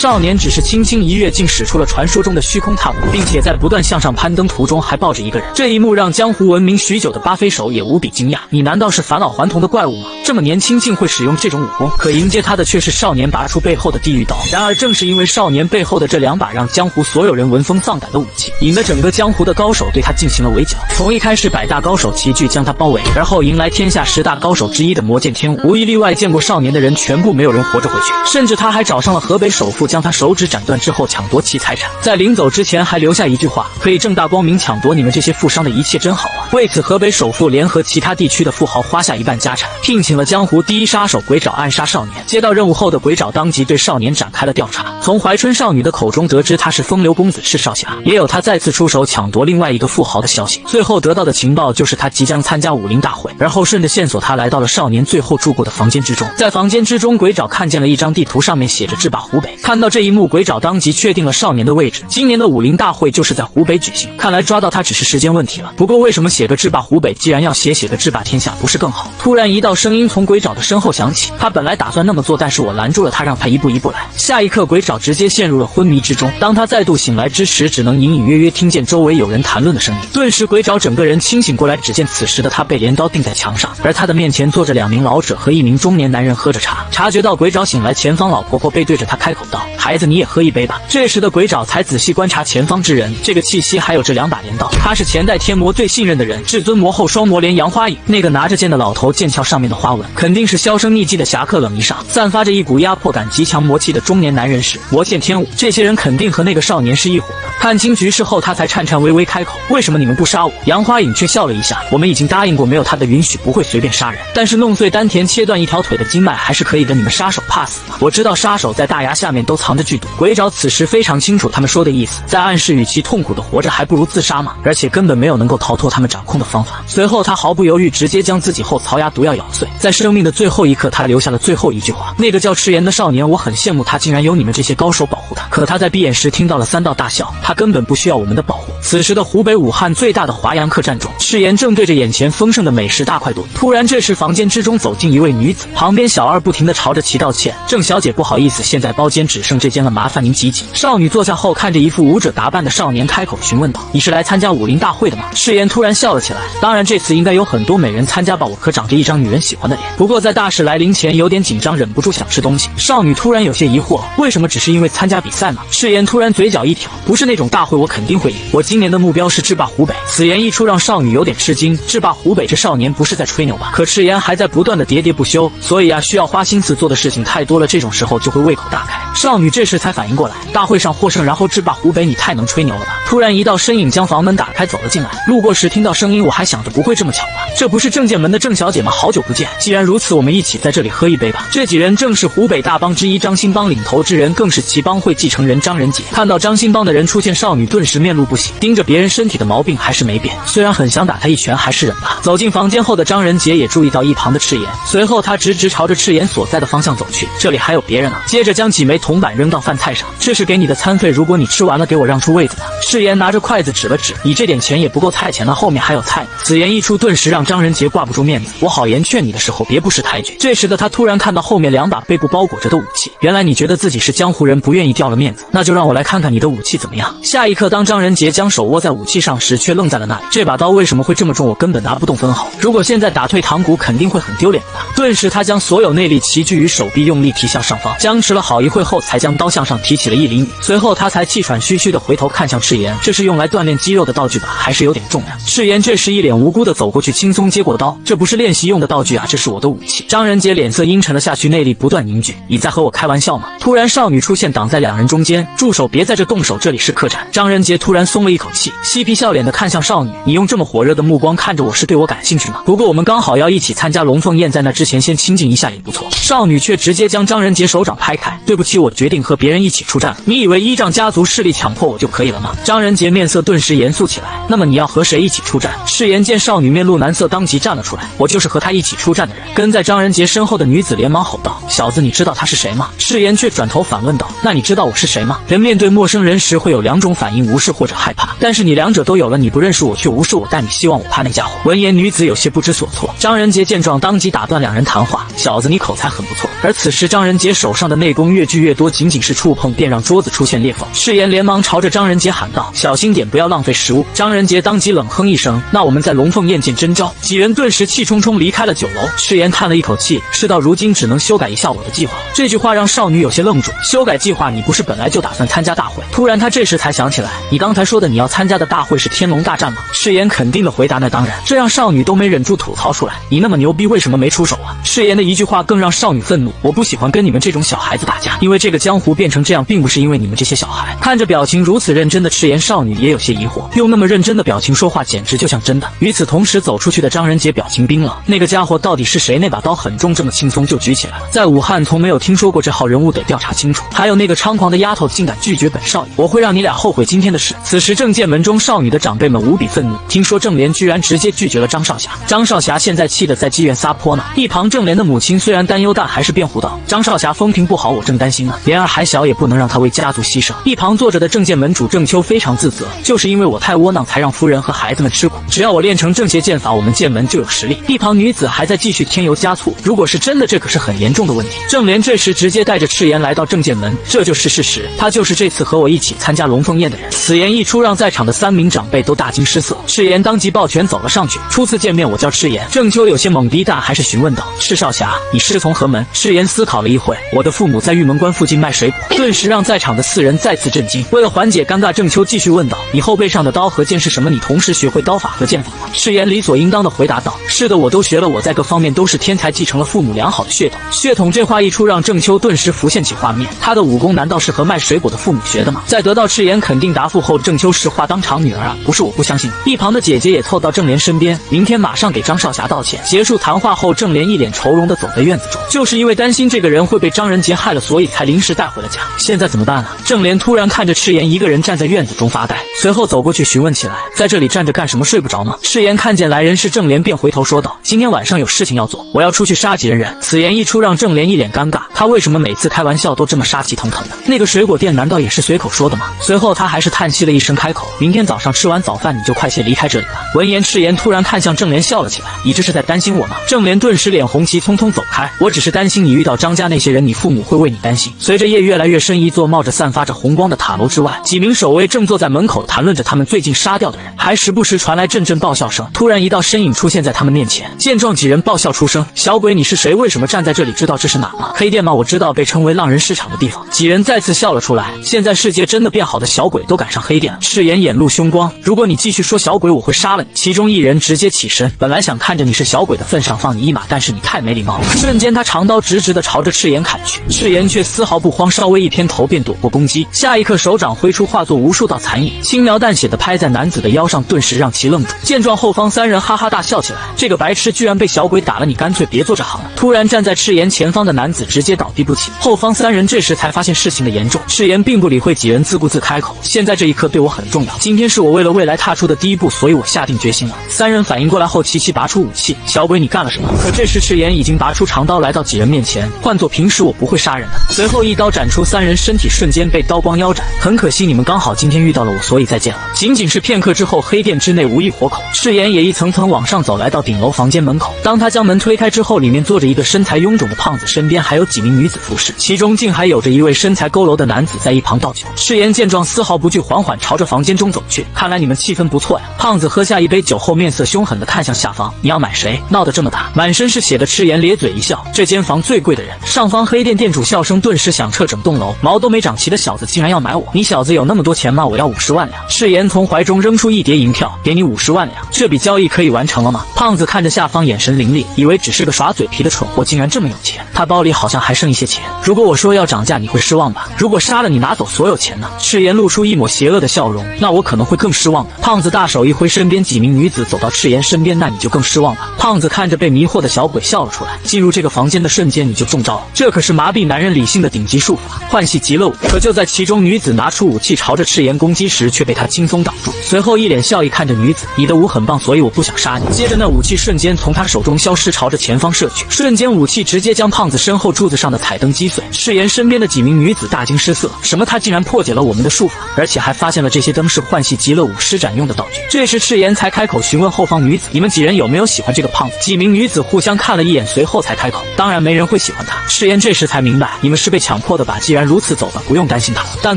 少年只是轻轻一跃，竟使出了传说中的虚空踏步，并且在不断向上攀登途中还抱着一个人。这一幕让江湖闻名许久的巴菲手也无比惊讶。你难道是返老还童的怪物吗？这么年轻竟会使用这种武功？可迎接他的却是少年拔出背后的地狱刀。然而正是因为少年背后的这两把让江湖所有人闻风丧胆的武器，引得整个江湖的高手对他进行了围剿。从一开始百大高手齐聚将他包围，而后迎来天下10大高手之一的魔剑天武，无一例外见过少年的人全部没有人活着回去，甚至他还找上了河北首富，将他手指斩断之后抢夺其财产，在临走之前还留下一句话：可以正大光明抢夺你们这些富商的一切真好啊。为此河北首富联合其他地区的富豪花下一半家产，聘请了江湖第一杀手鬼爪暗杀少年。接到任务后的鬼爪当即对少年展开了调查，从怀春少女的口中得知他是风流公子是少侠，也有他再次出手抢夺另外一个富豪的消息。最后得到的情报就是他即将参加武林大会，而后顺着线索他来到了少年最后住过的房间之中。在房间之中，鬼爪看见了一张地图，上面写着制霸湖北。看到这一幕，鬼爪当即确定了少年的位置，今年的武林大会就是在湖北举行，看来抓到他只是时间问题了。不过为什么写个制霸湖北，既然要写个制霸天下不是更好？突然一道声音从鬼爪的身后响起，他本来打算那么做，但是我拦住了他，让他一步一步来。下一刻鬼爪直接陷入了昏迷之中，当他再度醒来之时，只能隐隐约约听见周围有人谈论的声音。顿时鬼爪整个人清醒过来，只见此时的他被镰刀钉在墙上，而他的面前坐着2名老者和1名中年男人喝着茶。察觉到鬼爪醒来，前方老婆婆背对着他开口道：孩子，你也喝一杯吧。这时的鬼爪才仔细观察前方之人，这个气息还有这2把镰刀，他是前代天魔最信任的人，至尊魔后双魔莲杨花影。那个拿着剑的老头，剑鞘上面的花纹肯定是销声匿迹的侠客冷一上，散发着一股压迫感极强魔气的中年男人是魔剑天武。这些人肯定和那个少年是一伙的。看清局势后，他才颤颤巍巍开口：为什么你们不杀我？杨花影却笑了一下：我们已经答应过，没有他的允许不会随便杀人，但是弄碎丹田切断一条腿的经脉还是可以的，你们杀手怕死吗？我知道杀手在大牙下面都藏着剧毒。鬼爪此时非常清楚他们说的意思，在暗示与其痛苦的活着还不如自杀嘛，而且根本没有能够逃脱他们掌控的方法。随后他毫不犹豫直接将自己后槽牙毒药咬碎，在生命的最后一刻他留下了最后一句话：那个叫赤炎的少年，我很羡慕他竟然有你们这些高手保护他，可他在闭眼时听到了3道大笑，他根本不需要我们的保护。此时的湖北武汉最大的华阳客栈中，赤炎正对着眼前丰盛的美食大快朵。突然这时房间之中走进一位女子，旁边小二不停地朝着其道歉：郑小姐不好意思，现在包间只剩这间了，麻烦您挤挤。少女坐下后看着一副武者打扮的少年开口询问道：你是来参加武林大会的吗？赤炎突然笑了起来：当然这次应该有很多美人参加吧，我可长着一张女人喜欢的脸，不过在大事来临前有点紧张，忍不住想吃东西。少女突然有些疑惑：为什么只是因为参加比赛吗？赤炎突然嘴角一挑：不是那种大会我肯定会赢，我今年的目标是制霸湖北。此言一出让少女有点吃惊，制霸湖北这少年不是在吹牛吧？可赤炎还在不断的喋喋不休，所以需要花心思做的事情太多了，这种时候就会胃口大开。少女这时才反应过来，大会上获胜然后制霸湖北，你太能吹牛了吧。突然一道身影将房门打开走了进来，路过时听到声音，我还想着不会这么巧吧，这不是正剑门的郑小姐吗？好久不见，既然如此我们一起在这里喝一杯吧。这几人正是湖北大帮之一张新帮，领头之人更是其帮会继承人张仁杰。看到张新帮的人出现，少女顿时面露不喜，盯着别人身体的毛病还是没变，虽然很想打他一拳还是忍吧。走进房间后的张仁杰也注意到一旁的赤炎，随后他直朝着赤炎所在的方向走去，这里还有别人啊。接着将几枚铜板扔到饭菜上，这是给你的餐费，如果你吃完了给我让出位子的。赤炎拿着筷子指了指，你这点钱也不够菜钱了，后面还有菜呢。此言一出顿时让张仁杰挂不住面子，我好言劝你的时候别不识抬举。这时的他突然看到后面2把背部包裹着的武器，原来你觉得自己是江湖人不愿意掉了面子，那就让我来看看你的武器怎么样。下一刻当张仁杰将手握在武器上时却愣在了那里，这把刀为什么会这么重，我根本拿不动分毫，如果现在打退堂鼓肯定会很丢脸的。顿时他将所有内力齐聚于手臂，用力提向上方，僵持了好一会后才将刀向上提起了1厘米，随后他才气喘吁吁地回头看向赤炎，这是用来锻炼肌肉的道具吧，还是有点重量。赤炎这时一脸无辜地走过去轻松接过刀，这不是练习用的道具啊，这是我的武器。张仁杰脸色阴沉了下去，内力不断凝聚，你在和我开玩笑吗？突然少女出现挡在2人中间，住手，别在这动手，这里是客栈。张仁杰突然松了一口气，嬉皮笑脸地看向少女，你用这么火热的目光看着我是对我感兴趣吗？不过我们刚好要一起参加龙凤宴，在那之前先亲近一下也不错。少女却直接将张仁杰手掌拍开，对不起，我决定和别人一起出战了，你以为依仗家族势力强迫我就可以了吗？张仁杰面色顿时严肃起来，那么你要和谁一起出战？赤炎见少女面露难色，当即站了出来，我就是和他一起出战的人。跟在张仁杰身后的女子连忙吼道，小子你知道他是谁吗？赤炎却转头反问道，那你知道我是谁吗？人面对陌生人时会有2种反应，无视或者害怕，但是你2者都有了，你不认识我却无视我，但你希望我怕那家伙。闻言女子有些不知所措，张仁杰见状当即打断2人谈话，小子你口才很不错。而此时张仁杰手上的内功越聚越越多，仅仅是触碰便让桌子出现裂缝。赤炎连忙朝着张仁杰喊道：“小心点，不要浪费食物。”张仁杰当即冷哼一声：“那我们在龙凤宴见真招。”几人顿时气冲冲离开了酒楼。赤炎叹了一口气，事到如今只能修改一下我的计划。这句话让少女有些愣住。修改计划？你不是本来就打算参加大会？突然他这时才想起来，你刚才说的你要参加的大会是天龙大战吗？赤炎肯定的回答：“那当然。”这让少女都没忍住吐槽出来：“你那么牛逼，为什么没出手啊？”赤炎的一句话更让少女愤怒：“我不喜欢跟你们这种小孩子打架，因为这个江湖变成这样，并不是因为你们这些小孩。”看着表情如此认真的赤炎，少女也有些疑惑，用那么认真的表情说话，简直就像真的。与此同时，走出去的张仁杰表情冰冷，那个家伙到底是谁？那把刀很重，这么轻松就举起来了。在武汉从没有听说过这号人物，得调查清楚。还有那个猖狂的丫头竟敢拒绝本少爷，我会让你俩后悔今天的事。此时正见门中少女的长辈们无比愤怒，听说郑莲居然直接拒绝了张少侠。张少侠现在气得在妓院撒泼呢。一旁郑莲的母亲虽然担忧，但还是辩护道：“张少侠风评不好，我正担心呢。莲儿还小，也不能让他为家族牺牲。”一旁坐着的郑见门主郑秋非常自责，就是因为我太窝囊，才让夫人和孩子们吃苦。只要我练成正邪剑法，我们剑门就有实力。一旁女子还在继续添油加醋，如果是真的，这可是很严重的问题。郑莲这时直接带着赤炎来到郑剑门，这就是事实，他就是这次和我一起参加龙凤宴的人。此言一出，让在场的3名长辈都大惊失色。赤炎当即抱拳走了上去：“初次见面，我叫赤炎。”郑秋有些懵逼，但还是询问道：“赤少侠，你师从何门？”赤炎思考了一会：“我的父母在玉门关附近卖水果。”顿时让在场的4人再次震惊。为了缓解尴尬，郑秋继续问道：“你后背上的刀和剑是什么？你同时学会刀法和剑法吗？”赤炎理所应当的回答道：“是的，我都学了，我在各方面都是天才，继承了父母良好的血统。”血统这话一出，让郑秋顿时浮现起画面，他的武功难道是和卖水果的父母学的吗？在得到赤炎肯定答复后，郑秋是话当场：“女儿啊，不是我不相信。”一旁的姐姐也凑到郑莲身边：“明天马上给张少侠道歉。”结束谈话后，郑莲一脸愁容的走在院子中，就是因为担心这个人会被张仁杰害了，所以才临时带回了家。现在怎么办啊？郑莲突然看着赤炎一个人站在院子中发呆，随后走过去询问起来：“在这里站着干什么？睡不着吗？”赤炎看见来人是郑莲，便回头说道：“今天晚上有事情要做，我要出去杀几人人。”此言一出，让郑莲一脸尴尬，他为什么每次开玩笑都这么杀气腾腾的？那个水果店难道也是随口说的吗？随后他还是叹息了一声，开口：“明天早上吃完早饭，你就快些离开这里吧。”闻言，赤炎突然看向郑莲，笑了起来：“你这是在担心我吗？”郑莲顿时脸红，急匆匆走开：“我只是担心你遇到张家那些人，你父母会为你担心。”随着夜越来越深，一座冒着散发着红光的塔楼之外，几名守卫正坐在门口谈论着他们最近杀掉的人，还时不时传来阵阵爆笑声。突然，一道身影出现在他们面前，见状，几人爆笑出声：“小鬼，你是谁？为什么站在这里？知道这是哪吗？黑店吗？我知道，被称为浪人市场的地方。”几人再次笑了出来。现在世界真的变好的小鬼都赶上黑店了。赤炎眼露凶光：“如果你继续说小鬼，我会杀了你。”其中一人直接起身，本来想看着你是小鬼的份上放你一马，但是你太没礼貌了。瞬间，他长刀直直的朝着赤炎砍去，赤炎却丝毫不慌，稍微一偏头便躲过攻击。下一刻，手掌挥出，化作无数道残影，轻描淡写的拍在男子的腰上，顿时让其愣住。见状，后方3人哈哈大笑起来：“这个白痴居然被小鬼打了，你干脆别做这行了。”突然，站在赤炎前方的男子直接倒地不起。后方3人这时才发现事情的严重。赤炎并不理会几人，自顾自开口：“现在这一刻对我很重要，今天是我为了未来踏出的第一步，所以我下定决心了。”3人反应过来后，齐齐拔出武器：“小鬼，你干了什么？”可这时赤炎已经拔出长刀来到几人面前，换做平时我不会杀人的。随后一刀斩出，3人身体瞬间被刀光腰斩。很可惜你们刚好今天遇到了我，所以再见了。仅仅是片刻之后，黑店之内无一活口。赤炎也一层层往上走，来到顶楼房间门口。当他将门推开之后，里面坐着一个身材臃肿的胖子，身边还有几名女子服侍，其中竟还有着一位身材佝偻的男子在一旁倒酒。赤炎见状丝毫不惧，缓缓朝着房间中走去。看来你们气氛不错呀。胖子喝下一杯酒后，面色凶狠地看向下方：“你要买谁？闹得这么大，满身是血的赤炎咧嘴一笑：“这间房最贵的人。”上方黑店店主笑声顿时响彻整栋楼：“毛都没长齐的小子竟然要买我！你小子有那么多钱吗？我要50万两！”赤炎从怀中扔出一叠银票：“给你50万两，这笔交易可以完成了吗？”胖子看着下方，眼神凌厉，以为只是个耍嘴皮的蠢货，竟然这么有钱。他包里好像还剩一些钱。如果我说要涨价，你会失望吧？如果杀了你，拿走所有钱呢？赤炎露出一抹邪恶的笑容：“那我可能会更失望的。”胖子大手一挥，身边几名女子走到赤炎身边：“那你就更失望了。”胖子看着被迷惑的小鬼笑了出来：“进入这个房间的瞬间你就中招了，这可是麻痹男人理性的顶级术法，唤系极乐舞。”可就在其中女子拿出武器朝着赤炎攻击时，却被他轻松挡住。随后一脸笑意看着女子：“你的舞很棒，所以我不想杀你。”接着那武器瞬间从他手中消失，朝着前方射去。瞬间武器直接将胖子身后柱子上的彩灯击碎。赤炎身边的几名女子大惊失色：“什么？他竟然破解了我们的术法，而且还发现了这些灯是唤系极乐舞施展用的道具。”这时赤炎才开口询问后方女子：“你们几人有没有喜欢这个胖子？”几名女子互相看了一眼，随后才开口：“当然没人会喜欢他。”赤炎这时才明白，你们是被被强迫的吧，既然如此，走吧，不用担心他了。但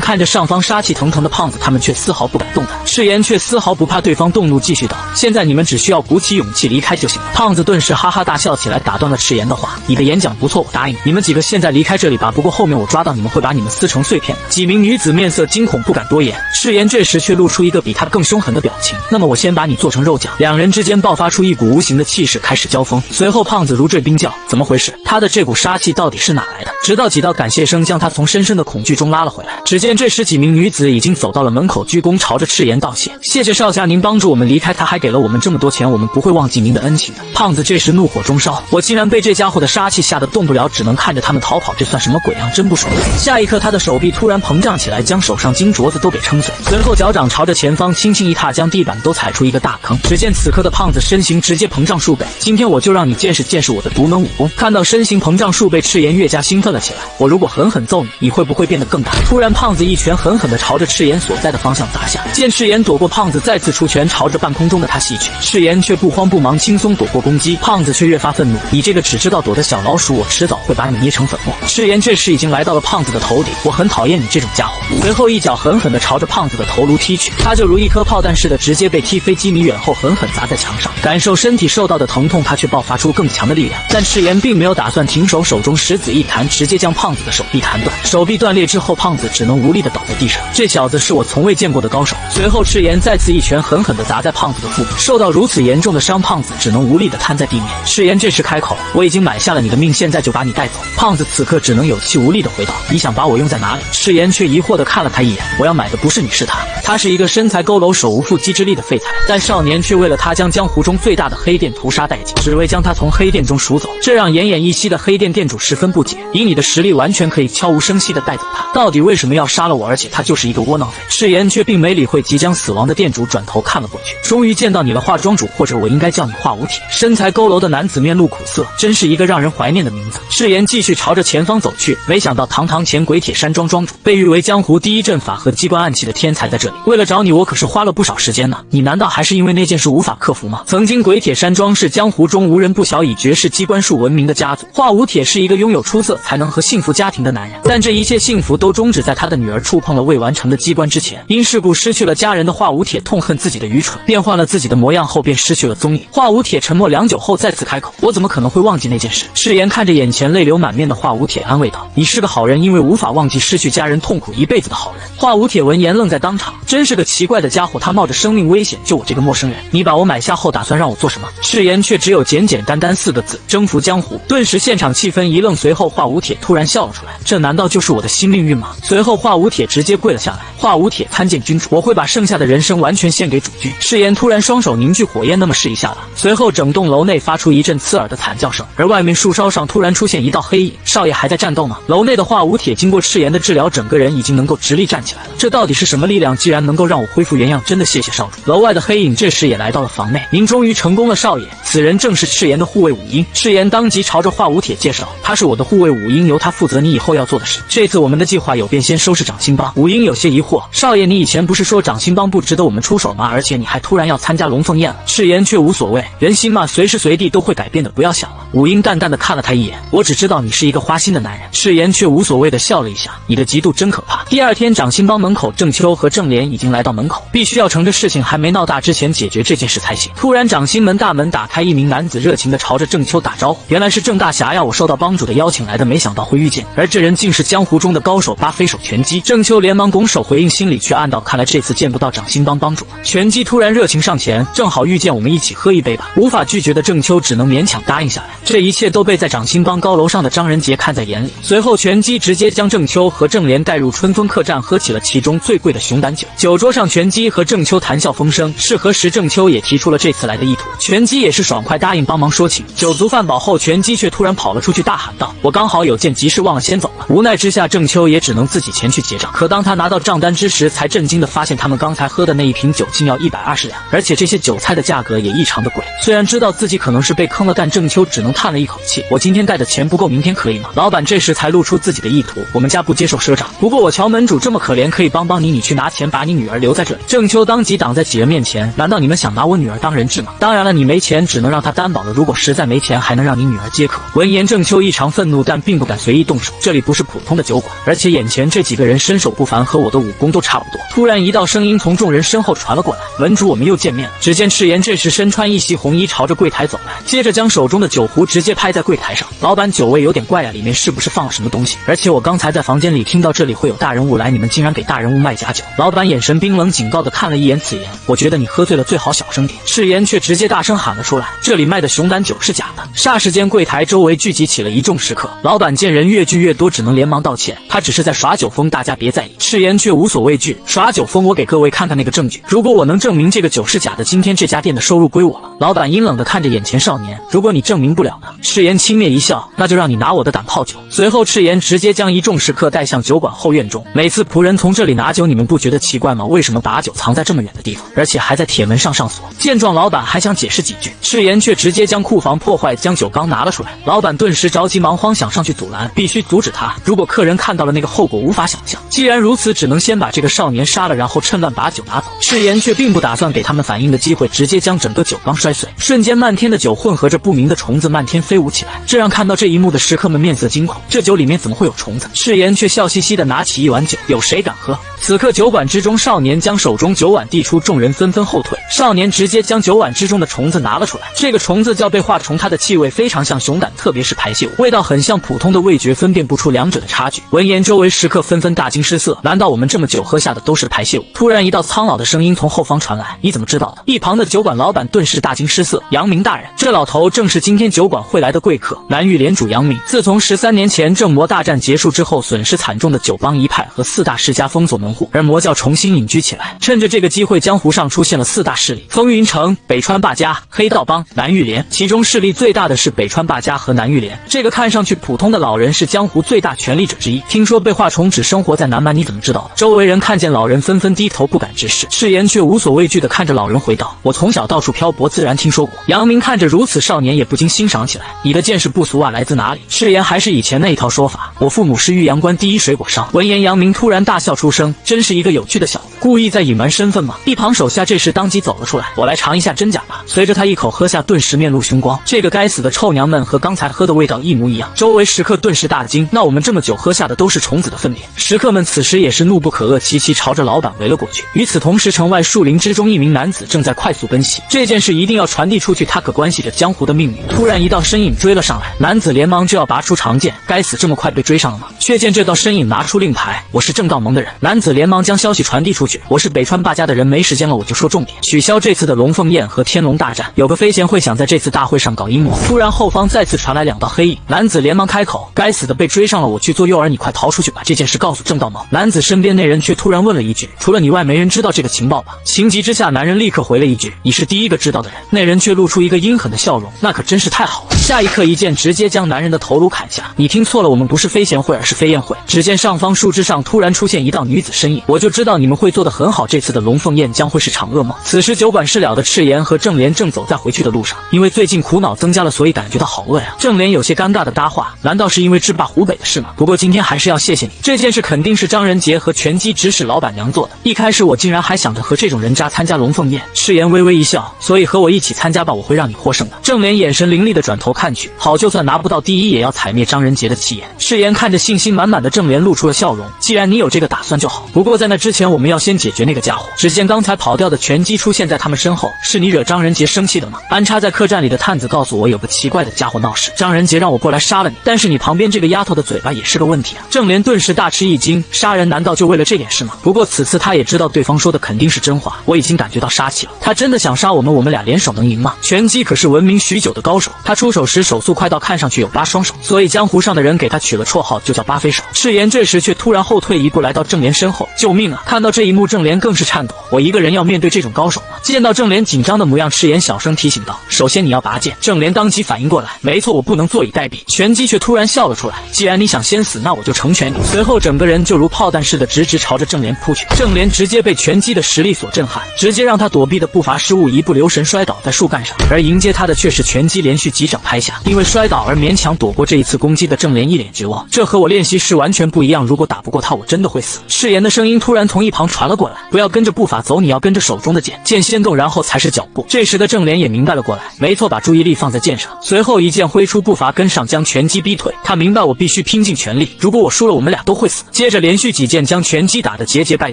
看着上方杀气腾腾的胖子，他们却丝毫不敢动弹。赤炎却丝毫不怕对方动怒，继续道：现在你们只需要鼓起勇气离开就行了。胖子顿时哈哈大笑起来，打断了赤炎的话：你的演讲不错，我答应你们几个现在离开这里吧，不过后面我抓到你们会把你们撕成碎片的。几名女子面色惊恐，不敢多言。赤炎这时却露出一个比他更凶狠的表情：那么我先把你做成肉酱。两人之间爆发出一股无形的气势，开始交锋。随后胖子如坠冰窖，怎么回事？他的这股杀气到底是哪来的？直到几道感谢声将他从深深的恐惧中拉了回来。只见这时几名女子已经走到了门口，鞠躬朝着赤炎道谢：谢谢少侠您帮助我们离开，他还给了我们这么多钱，我们不会忘记您的恩情的。胖子这时怒火中烧，我竟然被这家伙的杀气吓得动不了，只能看着他们逃跑，这算什么鬼样，真不爽。下一刻他的手臂突然膨胀起来，将手上金镯子都给撑碎，随后脚掌朝着前方轻轻一踏，将地板都踩出一个大坑。只见此刻的胖子身形直接膨胀数倍，今天我就让你见识见识我的独门武功。看到身形膨胀数倍，赤炎越加兴奋了起来，我如果狠狠揍你，你会不会变得更大？突然胖子一拳狠狠地朝着赤炎所在的方向砸下，见赤炎躲过，胖子再次出拳朝着半空中的他袭去，赤炎却不慌不忙轻松躲过攻击，胖子却越发愤怒，你这个只知道躲的小老鼠，我迟早会把你捏成粉末。赤炎这时已经来到了胖子的头顶，我很讨厌你这种家伙。随后一脚狠狠地朝着胖子的头颅踢去，他就如一颗炮弹似的直接被踢飞几米远后狠狠砸在墙上，感受身体受到的疼痛，他却爆发出更强的力量。但赤炎并没有打算停手，手中石子一弹，直接将胖子的手臂弹断。手臂断裂之后，胖子只能无力地倒在地上。这小子是我从未见过的高手。随后赤炎再次一拳狠狠地砸在胖子的腹部，受到如此严重的伤，胖子只能无力地瘫在地面。赤炎这时开口：我已经买下了你的命，现在就把你带走。胖子此刻只能有气无力地回道：你想把我用在哪里？赤炎却疑惑地看了他一眼：我要买的不是你，是他。他是一个身材佝偻手无缚鸡之力的废材，但少年却为了他将江湖中最大的黑店屠杀殆尽，只为将他从黑店中赎走，这让奄奄一息的黑店店主十分不解。以你的实力完全可以悄无声息地带走他，到底为什么要杀了我？而且他就是一个窝囊废。赤炎却并没理会即将死亡的店主，转头看了过去。终于见到你了，化妆主，或者我应该叫你化无铁。身材佝偻的男子面露苦涩，真是一个让人怀念的名字。赤炎继续朝着前方走去，没想到堂堂前鬼铁山庄庄主，被誉为江湖第一阵法和机关暗器的天才在这里。为了找你，我可是花了不少时间呢。你难道还是因为那件事无法克服吗？曾经鬼铁山庄是江湖中无人不晓以绝世机关术闻名的家族，华无铁是一个拥有出色才能和幸福家庭的男人，但这一切幸福都终止在他的女儿触碰了未完成的机关之前。因事故失去了家人的华无铁痛恨自己的愚蠢，变换了自己的模样后便失去了踪影。华无铁沉默良久后再次开口：我怎么可能会忘记那件事？赤炎看着眼前泪流满面的华无铁安慰道：你是个好人，因为无法忘记失去家人痛苦一辈子的好人。华无铁闻言愣在当场，真是个奇怪的家伙，他冒着生命危险救我这个陌生人，你把我买下后打算让我做什么？赤炎却只有简简单单4个字：征服江湖。顿时现场气氛一愣，随后华无铁突然笑了出来：这难道就是我的新命运吗？随后华无铁直接跪了下来：华无铁参见君主，我会把剩下的人生完全献给主君。赤炎突然双手凝聚火焰，那么试一下吧。随后整栋楼内发出一阵刺耳的惨叫声，而外面树梢上突然出现一道黑影：少爷还在战斗吗？楼内的华无铁经过赤炎的治疗，整个人已经能够直立站起来了。这到底是什么力量？既然能够让我恢复原样，真的谢谢少主。楼外的黑影这时也来到了房内：您终于成功了，少爷。此人正是赤炎的护卫武英。赤炎当即朝着华无铁介绍：他是我的护卫武英，由他负责你以后要做的事。这次我们的计划有变，先收拾掌心帮。武英有些疑惑：少爷，你以前不是说掌心帮不值得我们出手吗？而且你还突然要参加龙凤宴了。赤炎却无所谓，人心嘛，随时随地都会改变的，不要想了。武英淡淡的看了他一眼：我只知道你是一个花心的男人。赤炎却无所谓的笑了一下：你的嫉妒真可怕。第二天掌心帮门口，郑秋和郑莲已经来到门口，必须要趁着事情还没闹大之前解决这件事才行。突然掌心门大门打开，一名男子热情的朝着郑秋打招呼：原来是郑大侠呀，我受到帮主的邀请来的，没想到会遇见，而这人竟是江湖中的高手八飞手拳击。郑秋连忙拱手回应，心里却暗道：看来这次见不到掌心帮帮主了。拳击突然热情上前：正好遇见，我们一起喝一杯吧。无法拒绝的郑秋只能勉强答应下来。这一切都被在掌心帮高楼上的张仁杰看在眼里。随后拳击直接将郑秋和郑莲带入春风客栈，喝起了其中最贵的熊胆酒。酒桌上拳击和郑秋谈笑风生，是何时郑秋也提出了这次来的意图，拳击也是爽快答应帮忙说情。酒足饭饱后，拳击却突然跑了出去，大喊道：我刚好有件急事忘了先走了。无奈之下，郑秋也只能自己前去结账。可当他拿到账单之时，才震惊的发现他们刚才喝的那一瓶酒竟要120两，而且这些酒菜的价格也异常的贵。虽然知道自己可能是被坑了，但郑秋只能叹了一口气：我今天带的钱不够，明天可以吗？老板这时才露出自己的意图：我们家不接受赊账，不过我乔门主这么可怜，可以帮帮你，你去拿钱把你女儿留在这里。郑秋当即挡在几人面前：难道你们想拿我女儿当人质吗？当然了，你没钱只能能让他担保了，如果实在没钱，还能让你女儿接客。闻言，郑秋异常愤怒，但并不敢随意动手。这里不是普通的酒馆，而且眼前这几个人身手不凡，和我的武功都差不多。突然，一道声音从众人身后传了过来：“文主，我们又见面了。”只见赤炎这时身穿一袭红衣，朝着柜台走来，接着将手中的酒壶直接拍在柜台上。老板，酒味有点怪呀，里面是不是放了什么东西？而且我刚才在房间里听到这里会有大人物来，你们竟然给大人物卖假酒！老板眼神冰冷，警告地看了一眼此言，我觉得你喝醉了，最好小声点。赤炎却直接大声喊了出来：“这里卖的熊胆酒是假的！”霎时间，柜台周围聚集起了一众食客。老板见人越聚越多，只能连忙道歉，他只是在耍酒疯，大家别在意。赤炎却无所畏惧，耍酒疯，我给各位看看那个证据。如果我能证明这个酒是假的，今天这家店的收入归我了。老板阴冷地看着眼前少年，如果你证明不了呢？赤炎轻蔑一笑，那就让你拿我的胆泡酒。随后赤炎直接将一众食客带向酒馆后院中。每次仆人从这里拿酒，你们不觉得奇怪吗？为什么把酒藏在这么远的地方，而且还在铁门上上锁？见状，老板还想解释几句，赤炎却直接将库房破坏，将酒缸拿了出来。老板顿时着急忙慌，想上去阻拦，必须阻止他。如果客人看到了那个后果，无法想象。既然如此，只能先把这个少年杀了，然后趁乱把酒拿走。赤炎却并不打算给他们反应的机会，直接将整个酒缸摔碎。瞬间，漫天的酒混合着不明的虫子漫天飞舞起来，这让看到这一幕的食客们面色惊恐。这酒里面怎么会有虫子？赤炎却笑嘻嘻地拿起一碗酒，有谁敢喝？此刻酒馆之中，少年将手中酒碗递出，众人纷纷后退。少年直接将酒碗之中的虫子拿了出来，这个虫子叫被化虫，它的气味非常像熊胆，特别是排泄物，味道很像普通的，味觉分辨不出两者的差距。闻言，周围食客纷纷大惊失色，难道我们这么酒喝下的都是排泄物？突然，一道苍老的声音从后方传来：“你怎么知道的？”一旁的酒馆老板顿时大惊失色：“杨明大人，这老头正是今天酒馆会来的贵客，南域连主杨明。自从13年前正魔大战结束之后，损失惨重的酒帮一派和4大世家封锁门户，而魔教重新隐居起来。趁着这个机会，江湖上出现了4大势力：风云城、北川霸家、黑道帮、南域连。其中势力最大的是北川霸家和南域连。这个看上去普通的老人是江湖最大权力者之一。听说被化虫只生活在南蛮，你怎么知道的？”周围人看见老人纷纷低头不敢直视，赤炎却无所畏惧地看着老人回道：“我从小到处漂泊，自然听说过。”杨明看着如此少年，也不禁欣赏起来：“你的见识不俗啊，来自哪里？”赤炎还是以前那一套说法：“我父母是玉阳关第1水果商。”闻言，杨明突然大笑出声：“真是一个有趣的小子，故意在隐瞒身份吗？”一旁手下这时当即走了出来：“我来尝一下真假吧。”随着他一口喝下，顿时面露凶光，这个该死的臭娘们和刚才喝的味道一模一样。周围食客顿时大惊：“那我们这么久喝下的都是虫子的粪便？”食客们此时也是怒不可遏，齐齐朝着老板围了过去。与此同时，城外树林之中，一名男子正在快速奔袭。这件事一定要传递出去，他可关系着江湖的命运。突然，一道身影追了上来，男子连忙就要拔出长剑。该死，这么快被追上了吗？却见这道身影拿出令牌：“我是正道盟的人。”男子连忙将消息传递出去：“我是北川霸家的人，没时间了，我就说重点，取消这次的龙凤宴和天龙大战。有个飞贤会想在这次大会上搞阴谋。”突然，后方再次传来2道黑影，男子连忙开口：“该死的，被追上了，我去做诱饵，你快逃出去，把这件事告诉正道盟。”男子身边那人却突然问了一句：“除了你外，没人知道这个情报吧？”情急之下，男人立刻回了一句：“你是第一个知道的人。”那人却露出一个阴狠的笑容：“那可真是太好了。”下一刻，一剑直接将男人的头颅砍下。“你听错了，我们不是飞贤会，而是飞燕会。”只见上方树枝上突然出现一道女子身影，我就知道你们会做得很好，这次的龙凤宴将会是场噩梦。此时酒馆事了的赤炎和郑莲正走在回去的路上，因为最近苦恼增加了，所以感觉到好饿呀。郑莲有些尴尬的搭话：“难道是因为制霸湖北的事吗？不过今天还是要谢谢你，这件事肯定是张仁杰和拳击指使老板娘做的。一开始我竟然还想着和这种人渣参加龙凤宴。”赤炎微微一笑：“所以和我一起参加吧，我会让你获胜的。”郑莲眼神凌厉的转头看去，好，就算拿不到第1，也要踩灭张仁杰的气焰。赤炎看着信心满满的郑莲，露出了笑容：“既然你有这个打算就好，不过在那之前，我们要先解决那个家伙。”只见刚才跑掉的拳击出现在他们身后：“是你惹张仁杰生气的吗？”安插在客栈里的探子告诉我，有个奇怪的家伙闹事，张仁杰让我过来杀了你，但是你旁边这个丫头的嘴巴也是个问题啊。郑莲顿时大吃一惊，杀人难道就为了这点事吗？不过此次他也知道对方说的肯定是真话，我已经感觉到杀气了。他真的想杀我们，我们俩联手能赢吗？拳击可是闻名许久的高手，他出手时手速快到看上去有8双手，所以江湖上的人给他取了绰号，就叫8飞手。赤炎这时却突然后退一步，来到郑莲身后：“救命啊！”看到这一幕，郑莲更是颤抖：“我一个人要面对这种高手吗？”见到郑莲紧张的模样，赤炎小声提醒道：“首先你要拔剑。”郑莲当即反应过来：“没错，我不能坐以待毙。”拳击却突然笑了出来：“既然你想先死，那我就成全你。”随后整个人就如炮弹似的直朝着郑莲扑去。郑莲直接被拳击的实力所震撼，直接让他躲避的步伐失误，一不留神摔倒在树干上，而迎接他的却是拳击连续几掌拍拍下，因为摔倒而勉强躲过这一次攻击的郑莲一脸绝望。这和我练习时完全不一样，如果打不过他，我真的会死。赤炎的声音突然从一旁传了过来，不要跟着步伐走，你要跟着手中的剑，剑先动，然后才是脚步。这时的郑莲也明白了过来，没错，把注意力放在剑上，随后一剑挥出，步伐跟上，将拳击逼退。他明白我必须拼尽全力，如果我输了，我们俩都会死。接着连续几剑将拳击打得节节败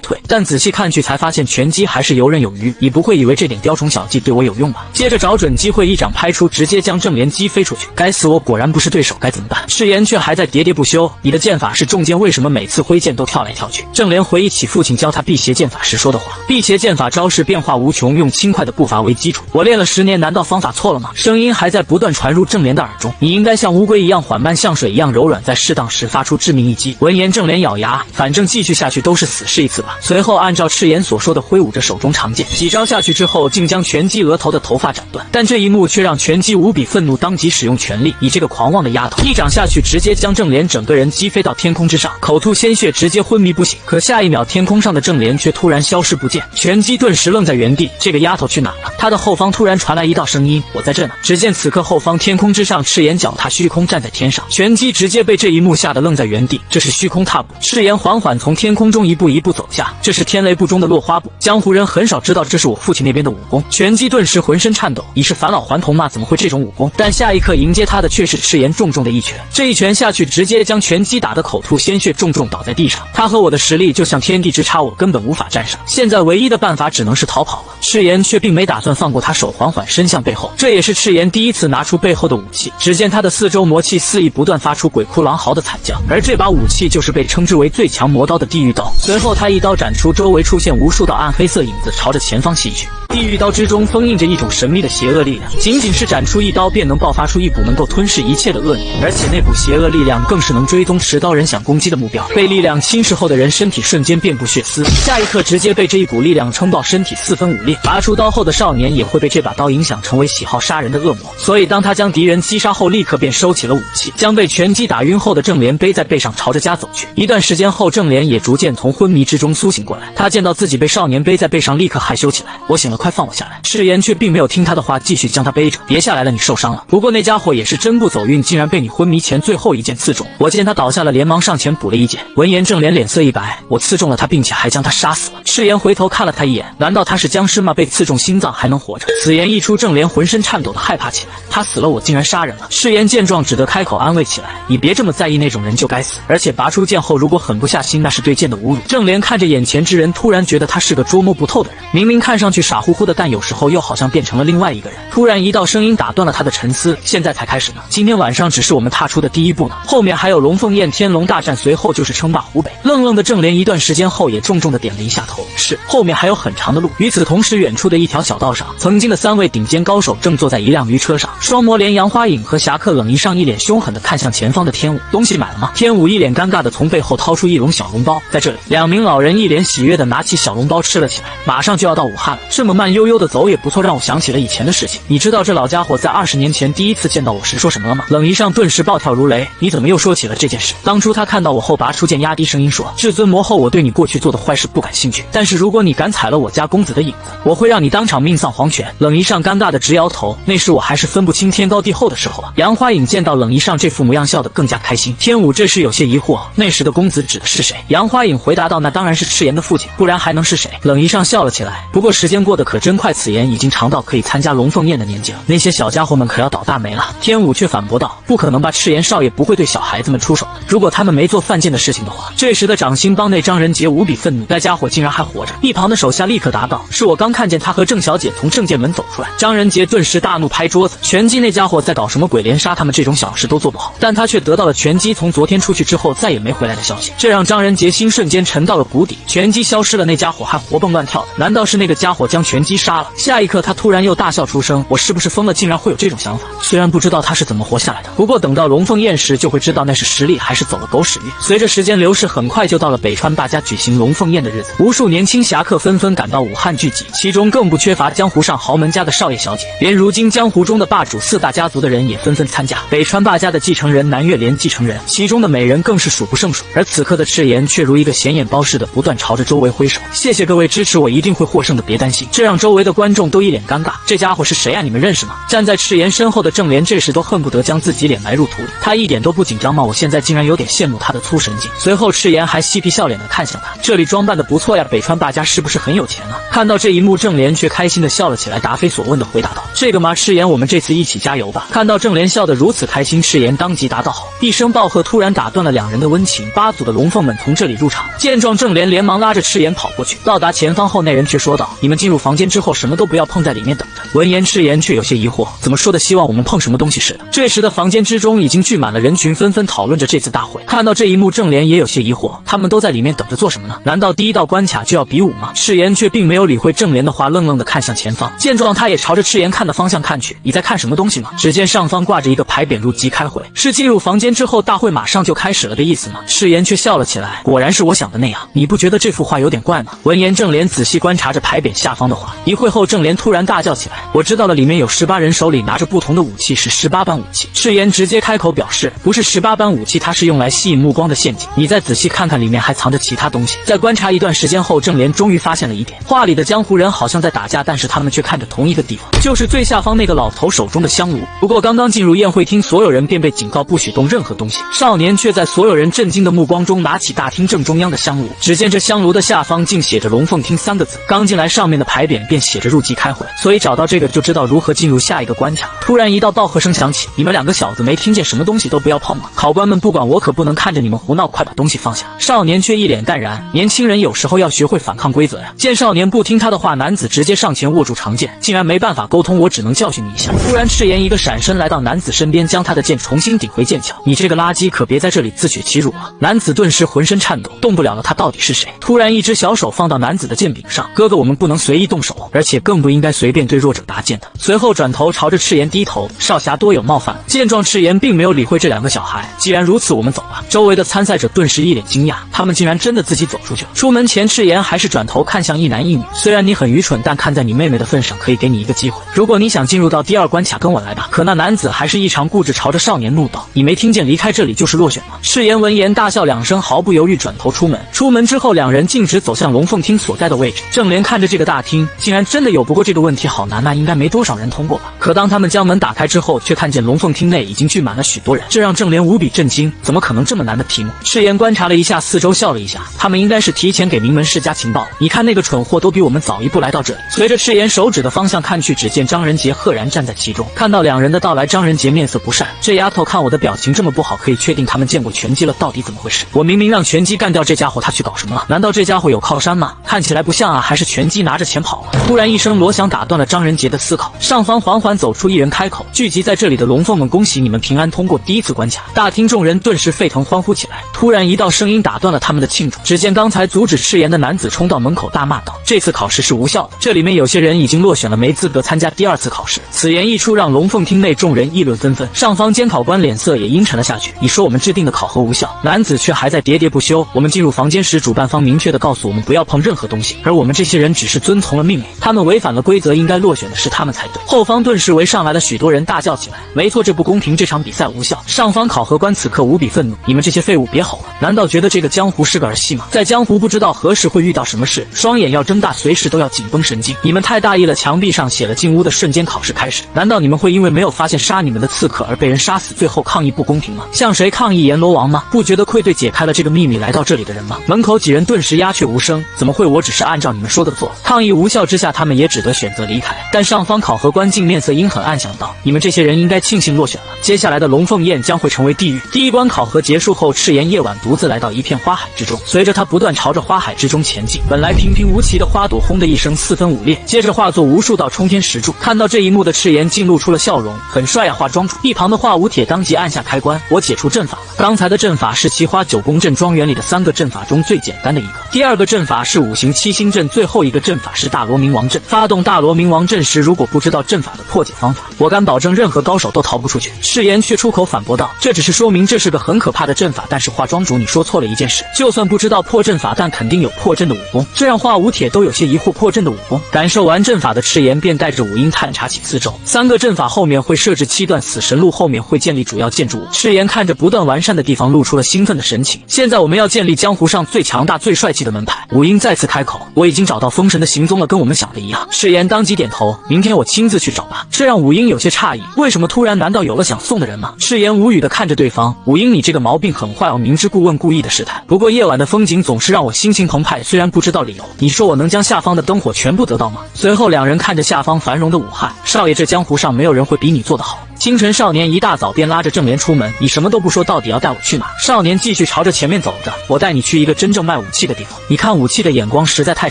退，但仔细看去才发现拳击还是游刃有余。你不会以为这点雕虫小技对我有用吧？接着找准机会一掌拍出，直接将郑莲击飞出去。该死，我果然不是对手，该怎么办？赤炎却还在喋喋不休，你的剑法是重剑，为什么每次挥剑都跳来跳去？郑莲回忆起父亲教他辟邪剑法时说的话，辟邪剑法招式变化无穷，用轻快的步伐为基础。我练了10年，难道方法错了吗？声音还在不断传入郑莲的耳中，你应该像乌龟一样缓慢，像水一样柔软，在适当时发出致命一击。闻言，郑莲咬牙，反正继续下去都是死，试一次吧。随后按照赤炎所说的挥舞着手中长剑，几招下去之后，竟将拳击额头的头发斩断。但这一幕却让拳击无比愤怒，当即使用全力，以这个狂妄的丫头，一掌下去，直接将郑莲整个人击飞到天空之上，口吐鲜血，直接昏迷不醒。可下一秒，天空上的郑莲却突然消失不见，拳击顿时愣在原地，这个丫头去哪了？她的后方突然传来一道声音：“我在这呢。”只见此刻后方天空之上，赤炎脚踏虚空站在天上，拳击直接被这一幕吓得愣在原地。这是虚空踏步，赤炎缓缓从天空中一步一步走下，这是天雷步中的落花步。江湖人很少知道这是我父亲那边的武功。拳击顿时浑身颤抖，你是返老还童吗？怎么会这种武功？但下一刻迎接他的却是赤炎重重的一拳，这一拳下去，直接将拳击打得口吐鲜血，重重倒在地上。他和我的实力就像天地之差，我根本无法战胜。现在唯一的办法只能是逃跑了。赤炎却并没打算放过他，手缓缓伸向背后，这也是赤炎第一次拿出背后的武器。只见他的四周魔气肆意，不断发出鬼哭狼嚎的惨叫，而这把武器就是被称之为最强魔刀的地狱刀。随后他一刀斩出，周围出现无数道暗黑色影子，朝着前方袭去。地狱刀之中封印着一种神秘的邪恶力量，仅仅是斩出一刀便能爆发出一股能够吞噬一切的恶念，而且那股邪恶力量更是能追踪持刀人想攻击的目标。被力量侵蚀后的人身体瞬间遍布血丝，下一刻直接被这一股力量撑爆，身体4分5裂。拔出刀后的少年也会被这把刀影响，成为喜好杀人的恶魔。所以当他将敌人击杀后，立刻便收起了武器，将被拳击打晕后的郑莲背在背上，朝着家走去。一段时间后，郑莲也逐渐从昏迷之中苏醒过来，他见到自己被少年背在背上，立刻害羞起来。我醒了，快放我下来。赤炎却并没有听他的话，继续将他背着。别下来了，你受伤了。不过那家伙也是真不走运，竟然被你昏迷前最后一剑刺中。我见他倒下了，连忙上前补了一剑。闻言，郑莲脸色一白，我刺中了他，并且还将他杀死了。赤炎回头看了他一眼，难道他是僵尸吗？被刺中心脏还能活着？此言一出，郑莲浑身颤抖的害怕起来，他死了，我竟然杀人了。赤炎见状，只得开口安慰起来，你别这么在意，那种人就该死。而且拔出剑后，如果狠不下心，那是对剑的侮辱。郑莲看着眼前之人，突然觉得他是个捉摸不透的人，明明看上去傻乎乎的，但有时候又好像变成了另外一个人。突然一道声音打断了他的沉思，现在才开始呢，今天晚上只是我们踏出的第一步呢，后面还有龙凤宴、天龙大战，随后就是称霸湖北。愣愣的郑莲一段时间后也重重的点了一下头，是，后面还有很长的路。与此同时，远处的一条小道上，曾经的3位顶尖高手正坐在一辆驴车上，双魔莲杨花影和侠客冷一上一脸凶狠的看向前方的天武，东西买了吗？天武一脸尴尬的从背后掏出一笼小笼包，在这里，2名老人一脸喜悦的拿起小笼包吃了起来。马上就要到武汉了，这么慢悠悠的走也不错，让我想起了以前的事情。你知道这老家伙在20年前第一次见到我时说什么了吗？冷一上顿时暴跳如雷，你怎么又说起了这件事？当初他看到我后拔出剑，压低声音说，至尊魔后，我对你过去做的坏事不感兴趣，但是如果你敢踩了我家公子的影子，我会让你当场命丧黄泉。冷一上尴尬的直摇头，那时我还是分不清天高地厚的时候啊。杨花影见到冷一上这副模样，笑得更加开心。天武这时有些疑惑，那时的公子指的是谁？杨花影回答道，那当然是赤炎的父亲，不然还能是谁？冷一上笑了起来，不过时间过得可真快，此言已经长到可以参加龙凤宴的年纪了，那些小家伙们可要倒大霉了。天武却反驳道，不可能吧，赤炎少爷不会对小孩子们出手的，如果他们没做犯贱的事情的话。这时的掌心帮内张仁杰无比愤怒，那家伙竟然还活着。一旁的手下立刻答道，是我刚看见他和郑小姐从正剑门走出来。张仁杰顿时大怒，拍桌子，拳击那家伙在搞什么鬼，连杀他们这种小事都做不好。但他却得到了拳击从昨天出去之后再也没回来的消息，这让张仁杰心瞬间沉到了谷底。拳击消失了，那家伙还活蹦乱跳的，难道是那个家伙将拳击杀了？下一刻他突然又大笑出声，我是不是疯了，竟然会有这种想法。虽然不知道他是怎么活下来的，不过等到龙凤宴时就会知道那是实力还是走了狗屎运。随着时间流逝，很快就到了北川霸家举行龙凤宴的日子，无数年轻侠客纷纷赶到武汉聚集，其中更不缺乏江湖上豪门家的少爷小姐，连如今江湖中的霸主4大家族的人也纷纷参加。北川霸家的继承人南岳连继承人，其中的美人更是数不胜数，而此刻的赤炎却如一个显眼包似的不断朝着周围挥手，谢谢各位支持我，一定会获胜的，别担心。这让让周围的观众都一脸尴尬。这家伙是谁啊？你们认识吗？站在赤炎身后的郑莲这时都恨不得将自己脸埋入土里。他一点都不紧张吗？我现在竟然有点羡慕他的粗神经。随后赤炎还嬉皮笑脸的看向他，这里装扮的不错呀，北川霸家是不是很有钱啊？看到这一幕，郑莲却开心的笑了起来，答非所问的回答道：“这个吗？赤炎，我们这次一起加油吧！”看到郑莲笑得如此开心，赤炎当即答道：“好！”一声暴喝突然打断了两人的温情。八组的龙凤们从这里入场，见状，郑莲连忙拉着赤炎跑过去。到达前方后，那人却说道：“你们进入房间之后，什么都不要碰，在里面等着。”闻言，赤炎却有些疑惑，怎么说的希望我们碰什么东西似的？这时的房间之中已经聚满了人群，纷纷讨论着这次大会。看到这一幕，郑莲也有些疑惑，他们都在里面等着做什么呢？难道第一道关卡就要比武吗？赤炎却并没有理会郑莲的话，愣愣地看向前方。见状，他也朝着赤炎看的方向看去。你在看什么东西吗？只见上方挂着一个牌匾，入籍开会，是进入房间之后大会马上就开始了的意思吗？赤炎却笑了起来，果然是我想的那样。你不觉得这幅画有点怪吗？闻言，郑莲仔细观察着牌匾下方的画，一会后，郑莲突然大叫起来：“我知道了，里面有18人，手里拿着不同的武器，是18般武器。”赤炎直接开口表示：“不是18般武器，它是用来吸引目光的陷阱。你再仔细看看，里面还藏着其他东西。”在观察一段时间后，郑莲终于发现了一点，画里的江湖人好像在打架，但是他们却看着同一个地方，就是最下方那个老头手中的香炉。不过刚刚进入宴会厅，所有人便被警告不许动任何东西。少年却在所有人震惊的目光中拿起大厅正中央的香炉，只见这香炉的下方竟写着龙凤厅3个字。刚进来，上面的牌匾便写着入籍开会，所以找到这个就知道如何进入下一个关卡。突然一道暴喝声响起：“你们两个小子没听见什么东西都不要碰吗？考官们不管，我可不能看着你们胡闹，快把东西放下！”少年却一脸淡然，年轻人有时候要学会反抗规则呀。见少年不听他的话，男子直接上前握住长剑，竟然没办法沟通，我只能教训你一下。突然赤炎一个闪身来到男子身边，将他的剑重新顶回剑鞘。你这个垃圾，可别在这里自取其辱啊！男子顿时浑身颤抖，动不了了，他到底是谁？突然一只小手放到男子的剑柄上，哥哥，我们不能随意动手，而且更不应该随便对弱者搭剑的。随后转头朝着赤炎低头，少侠多有冒犯。见状，赤炎并没有理会这两个小孩，既然如此，我们走吧。周围的参赛者顿时一脸惊讶，他们竟然真的自己走出去了。出门前，赤炎还是转头看向一男一女，虽然你很愚蠢，但看在你妹妹的份上，可以给你一个机会。如果你想进入到第2关卡，跟我来吧。可那男子还是异常固执，朝着少年怒道：“你没听见离开这里就是落选吗？”赤炎闻言大笑2声，毫不犹豫转头出门。出门之后，两人径直走向龙凤厅所在的位置。郑莲看着这个大厅，竟然真的有，不过这个问题好难啊，应该没多少人通过吧。可当他们将门打开之后，却看见龙凤厅内已经聚满了许多人，这让郑莲无比震惊，怎么可能这么难的题目？赤炎观察了一下四周，笑了一下，他们应该是提前给名门世家情报了。你看那个蠢货都比我们早一步来到这里。随着赤炎手指的方向看去，只见张仁杰赫然站在其中。看到两人的到来，张仁杰面色不善，这丫头看我的表情这么不好，可以确定他们见过拳击了，到底怎么回事？我明明让拳击干掉这家伙，他去搞什么了？难道这家伙有靠山吗？看起来不像啊，还是拳击拿着钱跑了。突然一声锣响打断了张仁杰的思考，上方缓缓走出一人开口：“聚集在这里的龙凤们，恭喜你们平安通过第1次关卡。”大厅众人顿时沸腾欢呼起来。突然一道声音打断了他们的庆祝，只见刚才阻止赤炎的男子冲到门口大骂道：“这次考试是无效的，这里面有些人已经落选了，没资格参加第2次考试。”此言一出，让龙凤厅内众人议论纷纷，上方监考官脸色也阴沉了下去。你说我们制定的考核无效，男子却还在喋喋不休。我们进入房间时，主办方明确的告诉我们不要碰任何东西，而我们这些人只是遵从了命令，他们违反了规则，应该落选的是他们才对。后方顿时围上来了许多人大叫起来：“没错，这不公平，这场比赛无效！”上方考核官此刻无比愤怒：“你们这些废物别吼了，难道觉得这个江湖是个儿戏吗？在江湖不知道何时会遇到什么事，双眼要睁大，随时都要紧绷神经。你们太大意了！”墙壁上写了进屋的瞬间考试开始。难道你们会因为没有发现杀你们的刺客而被人杀死，最后抗议不公平吗？向谁抗议阎罗王吗？不觉得愧对解开了这个秘密来到这里的人吗？门口几人顿时鸦雀无声。怎么会？我只是按照你们说的做。抗议无效之下，他们也只得选择离开。但上方考核官竟面色阴狠，暗想道：“你们这些人应该庆幸落选了，接下来的龙凤宴将会成为地狱。”第1关考核结束后，赤炎夜晚独自来到一片花海之中，随着他不断朝着花海之中前进，本来平平无奇的花朵轰的一声4分5裂，接着化作无数道冲天石柱。看到这一幕的赤炎竟露出了笑容，很帅呀，化妆主。一旁的华武铁当即按下开关，我解除阵法了。刚才的阵法是奇花9宫阵庄园里的3个阵法中最简单的一个，第2个阵法是5行7星阵，最后一个阵法是大罗冥王阵。发动大罗冥王阵时，如果不知道阵法的破解方法，我敢保证任何高手都逃不出去。赤炎却出口反驳道：“这只是说明这是个很可怕的阵法，但是化妆主你说错了一件事，就算不知道破阵法，但肯定有破阵的武功。”这让华武铁都有些疑惑，破阵的武功。感受完阵法的赤炎便带着武鹰探查起四周，3个阵法后面会设置7段死神路，后面会建立主要建筑物。赤炎看着不断完善的地方，露出了兴奋的神情。现在我们要建立江湖上最强大最帅气的门派。武鹰再次开口：“我已经找到封神的行踪了，跟我们想的一样？赤炎当即点头，明天我亲自去找吧。这让武英有些诧异，为什么突然？难道有了想送的人吗？赤炎无语的看着对方，武英你这个毛病很坏哦，明知故问，故意的试探。不过夜晚的风景总是让我心情澎湃，虽然不知道理由，你说我能将下方的灯火全部得到吗？随后两人看着下方繁荣的武汉，少爷，这江湖上没有人会比你做得好。清晨，少年一大早便拉着郑莲出门，你什么都不说，到底要带我去哪？少年继续朝着前面走着，我带你去一个真正卖武器的地方。你看武器的眼光实在太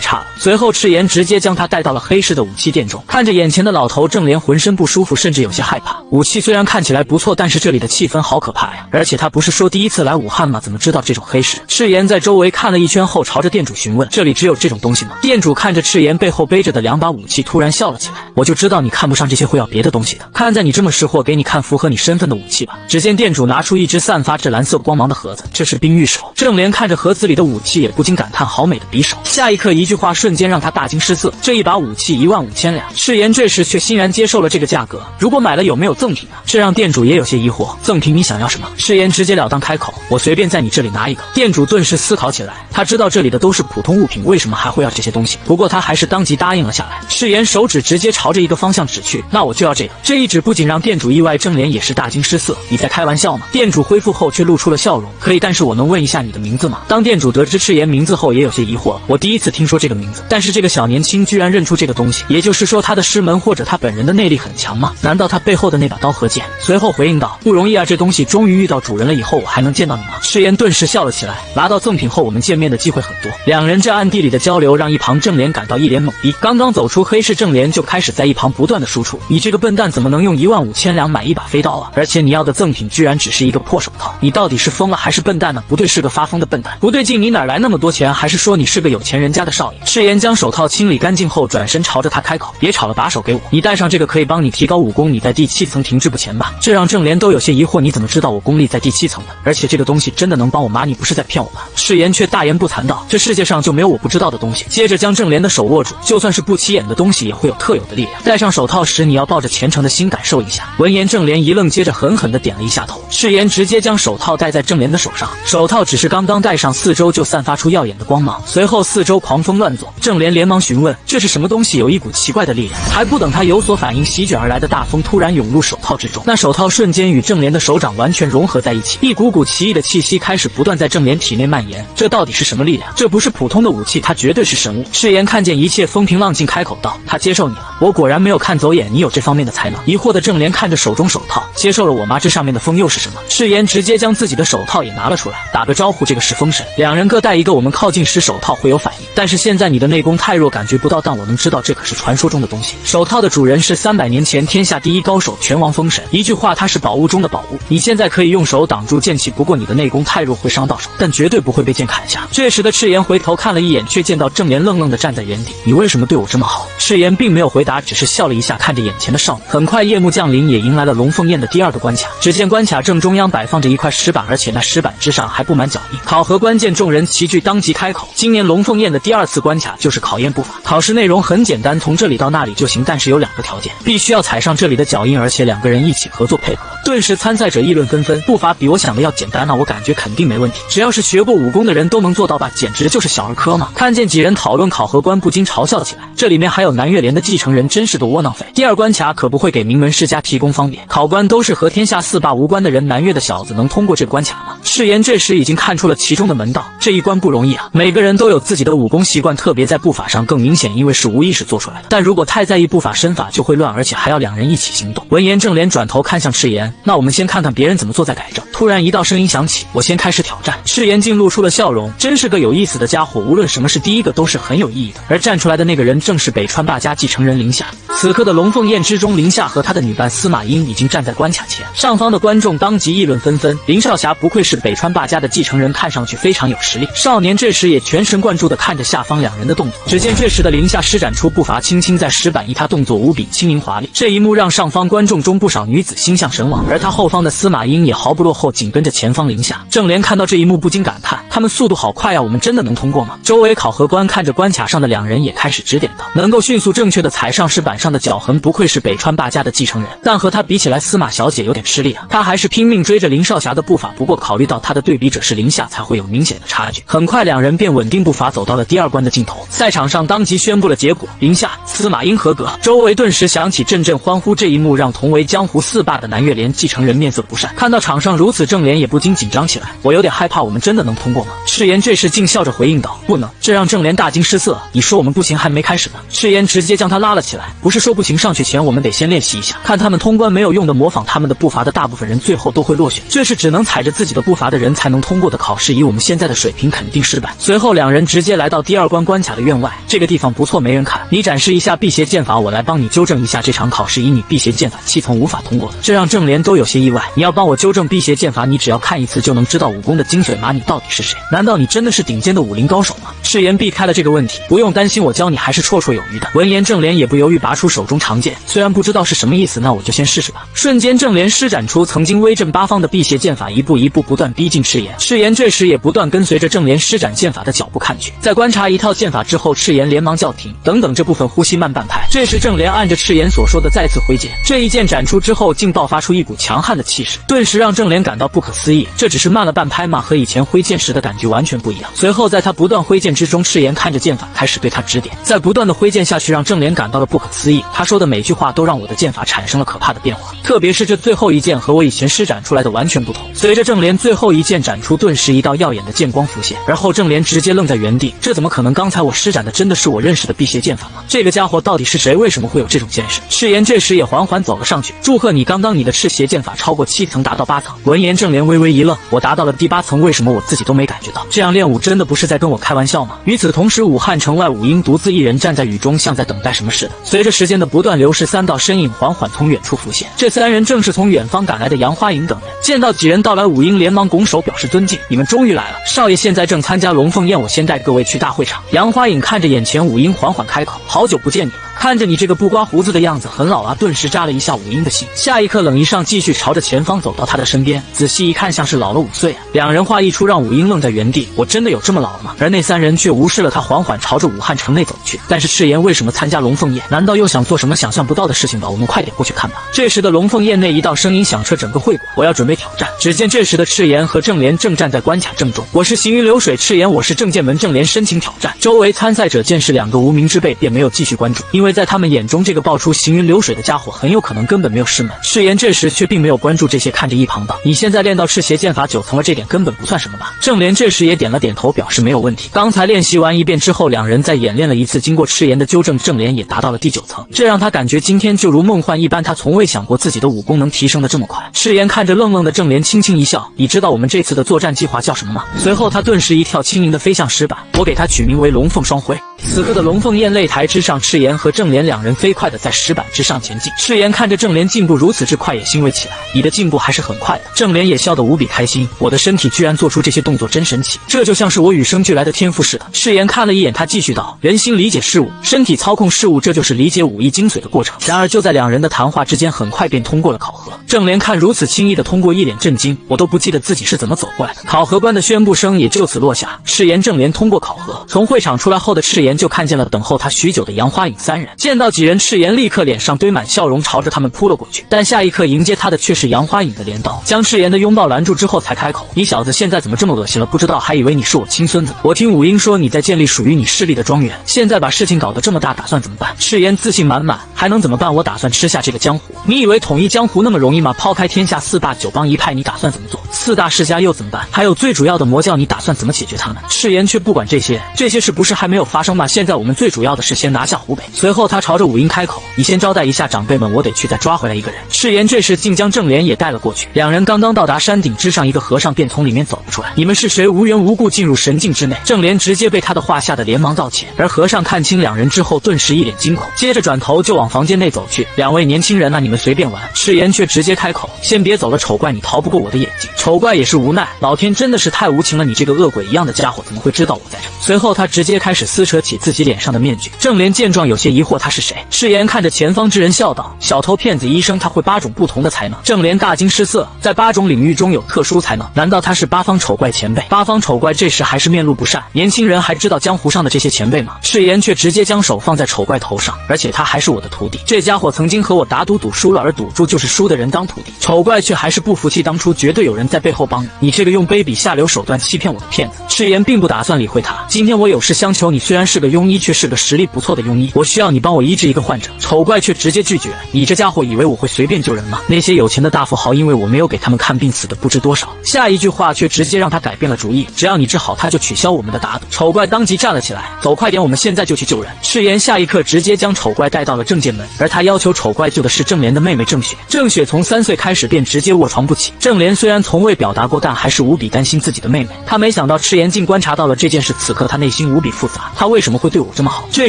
差了。随后赤炎直接将他带到了黑市的武器店中，看着眼前的老头，郑莲浑身不舒服，甚至有些害怕。武器虽然看起来不错，但是这里的气氛好可怕呀！而且他不是说第一次来武汉吗？怎么知道这种黑市？赤炎在周围看了一圈后，朝着店主询问：“这里只有这种东西吗？”店主看着赤炎背后背着的两把武器，突然笑了起来：“我就知道你看不上这些会要别的东西的。看在你这么识货，给你看符合你身份的武器吧。”只见店主拿出一只散发着蓝色光芒的盒子，这是冰玉手。郑莲看着盒子里的武器，也不禁感叹：好美的匕首。下一刻，一句话瞬间让他大惊失色：这一把武器15000两。赤炎这时却欣然接受了这个价格。如果买了有没有赠品呢？这让店主也有些疑惑。赠品你想要什么？赤炎直截了当开口：我随便在你这里拿一个。店主顿时思考起来，他知道这里的都是普通物品，为什么还会要这些东西？不过他还是当即答应了下来。赤炎手指直接朝着一个方向指去，那我就要这个。这一指不仅让店主意外，郑莲也是大惊失色。你在开玩笑吗？店主恢复后却露出了笑容。可以，但是我能问一下你的名字吗？当店主得知赤炎名字后，也有些疑惑。我第一次听说这个名字，但是这个小年轻居然认出这个东西，也就是说他的师门或者他本人的内力很强吗？难道他背后的那把刀和剑？随后回应道：不容易啊，这东西终于遇到主人了，以后我还能见到你吗？赤炎顿时笑了起来，拿到赠品后我们见面的机会很多。两人这暗地里的交流让一旁郑莲感到一脸懵逼。刚刚走出黑市，郑莲就开始在一旁不断的输出：你这个笨蛋怎么能用15000两买一把飞刀啊？而且你要的赠品居然只是一个破手套，你到底是疯了还是笨蛋呢？不对，是个发疯的笨蛋。不对劲，你哪来那么多钱？还是说你是个有钱人家的少爷？赤炎将手套清理干净后，转身朝着他开口：别吵了，把手给我。你戴上这个可以帮你提高武功，你在第7层停滞不前吧？这让郑莲都有些疑惑，你怎么知道我功力在第7层的？而且这个东西真的能帮我吗？你不是在骗我吧？赤炎却大言不惭道：这世界上就没有我不知道的东西。接着将郑莲的手握住，就算是不起眼的东西也会有特有的力量。戴上手套时，你要抱着虔诚的心感受一下。闻言，郑莲一愣，接着狠狠地点了一下头。赤炎直接将手套戴在郑莲的手上，手套只是刚刚戴上，四周就散发出耀眼的光芒。随后四周狂风乱作，郑莲连忙询问这是什么东西，有一股奇怪的力量。还不等他有所反应，席卷而来的大风突然涌入手套之中，那手套瞬间与郑莲的手掌完全融合在一起，一股股奇异的气息开始不断在郑莲体内蔓延。这到底是什么力量？这不是普通的武器，它绝对是神物。赤炎看见一切风平浪静，开口道：他接受你了，我果然没有看走眼，你有这方面的才能。疑惑的郑莲看着手中手套，接受了我吗？这上面的风又是什么？赤炎直接将自己的手套也拿了出来，打个招呼，这个是风神，两人各带一个，我们靠近时手套会有反应，但是现在你的内功太弱，感觉不到，但我能知道这可是传说中的东西。手套的主人是300年前天下第一高手拳王风神，一句话，他是宝物中的宝物。你现在可以用手挡住剑气，不过你的内功太弱，会伤到手，但绝对不会被剑砍下。这时的赤炎回头看了一眼，却见到郑莲愣愣地站在原地。你为什么对我这么好？赤炎并没有回答，只是笑了一下，看着眼前的少女。很快夜幕降临，也迎来了龙凤宴的第2个关卡。只见关卡正中央摆放着一块石板，而且那石板之上还布满脚印。考核关见众人齐聚，当即开口：今年龙凤宴的第2次关卡就是考验步法，考试内容很简单，从这里到那里就行，但是有2个条件，必须要踩上这里的脚印，而且2个人一起合作配合。顿时参赛者议论纷纷，步伐比我想的要简单啊，我感觉肯定没问题，只要是学过武功的人都能做到吧，简直就是小儿科嘛。看见几人讨论，考核官不禁嘲笑起来，这里面还有南岳连的继承人，真是个窝囊废。第2关卡可不会给名门世家提供方便，考官都是和天下4霸无关的人，南岳的小子能通过这个关卡吗？赤炎这时已经看出了其中的门道，这一关不容易啊，每个人都有自己的武功习惯，特别在步法上更明显，因为是无意识做出来的，但如果太在意步法身法就会乱，而且还要2人一起行动。闻言郑莲转头看向赤炎，那我们先看看别人怎么做再改正。突然一道声音响起，我先开始挑战。赤炎竟露出了笑容，真是个有意思的家伙，无论什么是第一个都是很有意义的。而站出来的那个人正是北川霸家继承人林夏。此刻的龙凤宴之中，林夏和他的女伴司马英已经站在关卡前，上方的观众当即议论纷纷，林少侠不愧是北川霸家的继承人，看上去非常有实力。少年这时也全神贯注地看着下方2人的动作，只见这时的林夏施展出步伐，轻轻在石板一踏，动作无比轻盈华丽。这一幕让上方观众中不少女子心向神往，而他后方的司马英也毫不落后，紧跟着前方林夏。郑莲看到这一幕不禁感叹，他们速度好快呀，我们真的能通过吗？周围考核官看着关卡上的2人也开始指点道，能够迅速正确地踩上石板上的脚痕，不愧是北川霸家的继承人。但和和他比起来，司马小姐有点吃力啊。他还是拼命追着林少霞的步伐，不过考虑到他的对比者是林夏，才会有明显的差距。很快，两人便稳定步伐走到了第2关的尽头。赛场上当即宣布了结果，林夏、司马英合格。周围顿时响起阵阵欢呼，这一幕让同为江湖4霸的南岳连继承人面色不善。看到场上如此正脸，也不禁紧张起来。我有点害怕，我们真的能通过吗？赤炎这时竟笑着回应道：“不能。”这让正莲大惊失色。你说我们不行，还没开始呢。赤炎直接将他拉了起来。不是说不行，上去前我们得先练习一下，看他们通关没有用的，模仿他们的步伐的大部分人最后都会落选，这是只能踩着自己的步伐的人才能通过的考试，以我们现在的水平肯定失败。随后两人直接来到第2关关卡的院外，这个地方不错，没人看，你展示一下辟邪剑法，我来帮你纠正一下这场考试以你辟邪剑法7层无法通过的。这让正莲都有些意外，你要帮我纠正辟邪剑法，你只要看一次就能知道武功的精髓吗？你到底是谁？难道你真的是顶尖的武林高手吗？赤炎避开了这个问题，不用担心，我教你还是绰绰有余的。闻言正莲也不犹豫，拔出手中长剑，虽然不知道是什么意思，那我就先试试吧。瞬间正莲施展出曾经威震八方的辟邪剑法，一步一步不断逼近赤炎。赤炎这时也不断跟随着正莲施展剑法的脚步看去，在观察一套剑法之后，赤炎连忙叫停，等等这部分呼吸慢半拍。这时正莲按着赤炎所说的再次挥剑，这一剑展出之后竟爆发出一股强悍的气势，顿时让正莲感到不可思议，这只是慢了半拍吗？和以前挥剑时的感觉完全不一样。随后在他不断挥剑之中，赤炎看着剑法开始对他指点，在不断的挥剑下去，让正莲感到了不可思议。他说的每句话都让我的剑法产生了可怕的变化，特别是这最后一剑和我以前施展出来的完全不同。随着正莲最后一剑展出，顿时一道耀眼的剑光浮现，而后正莲直接愣在原地，这怎么可能？刚才我施展的真的是我认识的辟邪剑法吗？这个家伙到底是谁？为什么会有这种剑识？赤炎这时也缓缓走了上去，祝贺你，刚刚你的赤邪剑法超过7层，达到8层。闻言正莲微微一愣，我达到了第8层，为什么我自己都没感觉到？这样练武真的不是在跟我开玩笑吗？与此同时，武汉城外武英独自一人站在雨中，像在等待什么似的。随着时间的不断流逝，3道身影缓缓从远处浮现，这3人正是从远方赶来的杨花影等人。见到几人到来，武英连忙拱手表示尊敬，你们终于来了，少爷现在正参加龙凤宴，我先带各位去大会场。杨花影看着眼前武英，缓缓开口，好久不见你了，看着你这个不刮胡子的样子很老啊，顿时扎了一下武英的心。下一刻冷一上，继续朝着前方走到他的身边，仔细一看，像是老了5岁啊。两人话一出，让武英愣在原地，我真的有这么老了吗？而那3人却无视了他，缓缓朝着武汉城内走去。但是赤炎为什么参加龙凤宴？难道又想做什么想象不到的事情吧？我们快点过去看吧。这时的龙凤宴内，一道声音响彻整个会馆，我要准备挑战。只见这时的赤炎和正莲正站在关卡正中，我是行云流水赤炎，我是正剑门正莲，申请挑战。周围参赛者见是2个无名之辈，便没有继续关注，因为在他们眼中，这个爆出行云流水的家伙很有可能根本没有师门。赤炎这时却并没有关注这些，看着一旁道：“你现在练到赤邪剑法9层了，这点根本不算什么吧？”正莲这时也点了点头，表示没有问题。刚才练习完一遍之后，两人再演练了一次，经过赤炎的纠正，正莲也达到了第9层，这让他感觉今天就如梦幻一般，他从未想过自己的武功能提升的这么快。赤炎看着愣愣的正莲，轻轻一笑：“你知道我们这次的作战计划叫什么吗？”随后他顿时一跳，轻盈的飞向石板，我给他取名为龙凤双辉。此刻的龙凤宴擂台之上，赤炎和正莲2人飞快的在石板之上前进。赤炎看着正莲进步如此之快，也欣慰起来，你的进步还是很快的。正莲也笑得无比开心，我的身体居然做出这些动作，真神奇，这就像是我与生俱来的天赋似的。赤炎看了一眼他，继续道：“人心理解事物，身体操控事物，这就是理解武艺精髓的过程。”然而就在2人的谈话之间，很快便通过了考核。正莲看如此轻易的通过，一脸震惊，我都不记得自己是怎么走过来的。考核官的宣布声也就此落下，赤炎正莲通过考核。从会场出来后的赤炎就看见了等候他许久的杨花影3人，见到几人，赤炎立刻脸上堆满笑容，朝着他们扑了过去。但下一刻迎接他的却是杨花影的镰刀，将赤炎的拥抱拦住之后才开口：“你小子现在怎么这么恶心了？不知道还以为你是我亲孙子。我听武英说你在建立属于你势力的庄园，现在把事情搞得这么大，打算怎么办？”赤炎自信满满：“还能怎么办？我打算吃下这个江湖。你以为统一江湖那么容易吗？抛开天下4霸9帮1派，你打算怎么做？4大世家又怎么办？还有最主要的魔教，你打算怎么解决他们？”赤炎却不管这些，这些事不是还没有发生吗？现在我们最主要的是先拿下湖北。随后他朝着武英开口：“你先招待一下长辈们，我得去再抓回来一个人。”赤炎这时竟将正莲也带了过去。2人刚刚到达山顶之上，一个和尚便从里面走了出来：“你们是谁？无缘无故进入神境之内？”正莲直接被他的话吓得连忙道歉，而和尚看清2人之后，顿时一脸惊恐，接着转头就往房间内走去。“2位年轻人啊，你们随便玩。”赤炎却直接开口：“先别走了，丑怪，你逃不过我的眼睛。”丑怪也是无奈，老天真的是太无情了，你这个恶鬼一样的家伙，怎么会知道我在这？随后他直接开始撕扯起起自己脸上的面具。郑莲见状有些疑惑，他是谁？赤炎看着前方之人笑道：“小偷、骗子、医生，他会8种不同的才能。”郑莲大惊失色，在8种领域中有特殊才能，难道他是八方丑怪前辈？八方丑怪这时还是面露不善，年轻人还知道江湖上的这些前辈吗？赤炎却直接将手放在丑怪头上，而且他还是我的徒弟，这家伙曾经和我打赌，赌输了，而赌注就是输的人当徒弟。丑怪却还是不服气，当初绝对有人在背后帮你这个用卑鄙下流手段欺骗我的骗子。赤炎并不打算理会他，今天我有事相求，你虽然是个庸医，却是个实力不错的庸医，我需要你帮我医治一个患者。丑怪却直接拒绝，你这家伙以为我会随便救人吗？那些有钱的大富豪因为我没有给他们看病死的不知多少。下一句话却直接让他改变了主意，只要你治好他就取消我们的打赌。丑怪当即站了起来，走快点，我们现在就去救人。赤炎下一刻直接将丑怪带到了正界门，而他要求丑怪救的是郑莲的妹妹郑雪。郑雪从3岁开始便直接卧床不起，郑莲虽然从未表达过，但还是无比担心自己的妹妹。他没想到赤炎竟观察到了这件事，此刻他内心无比复杂，他为什么会对我这么好？这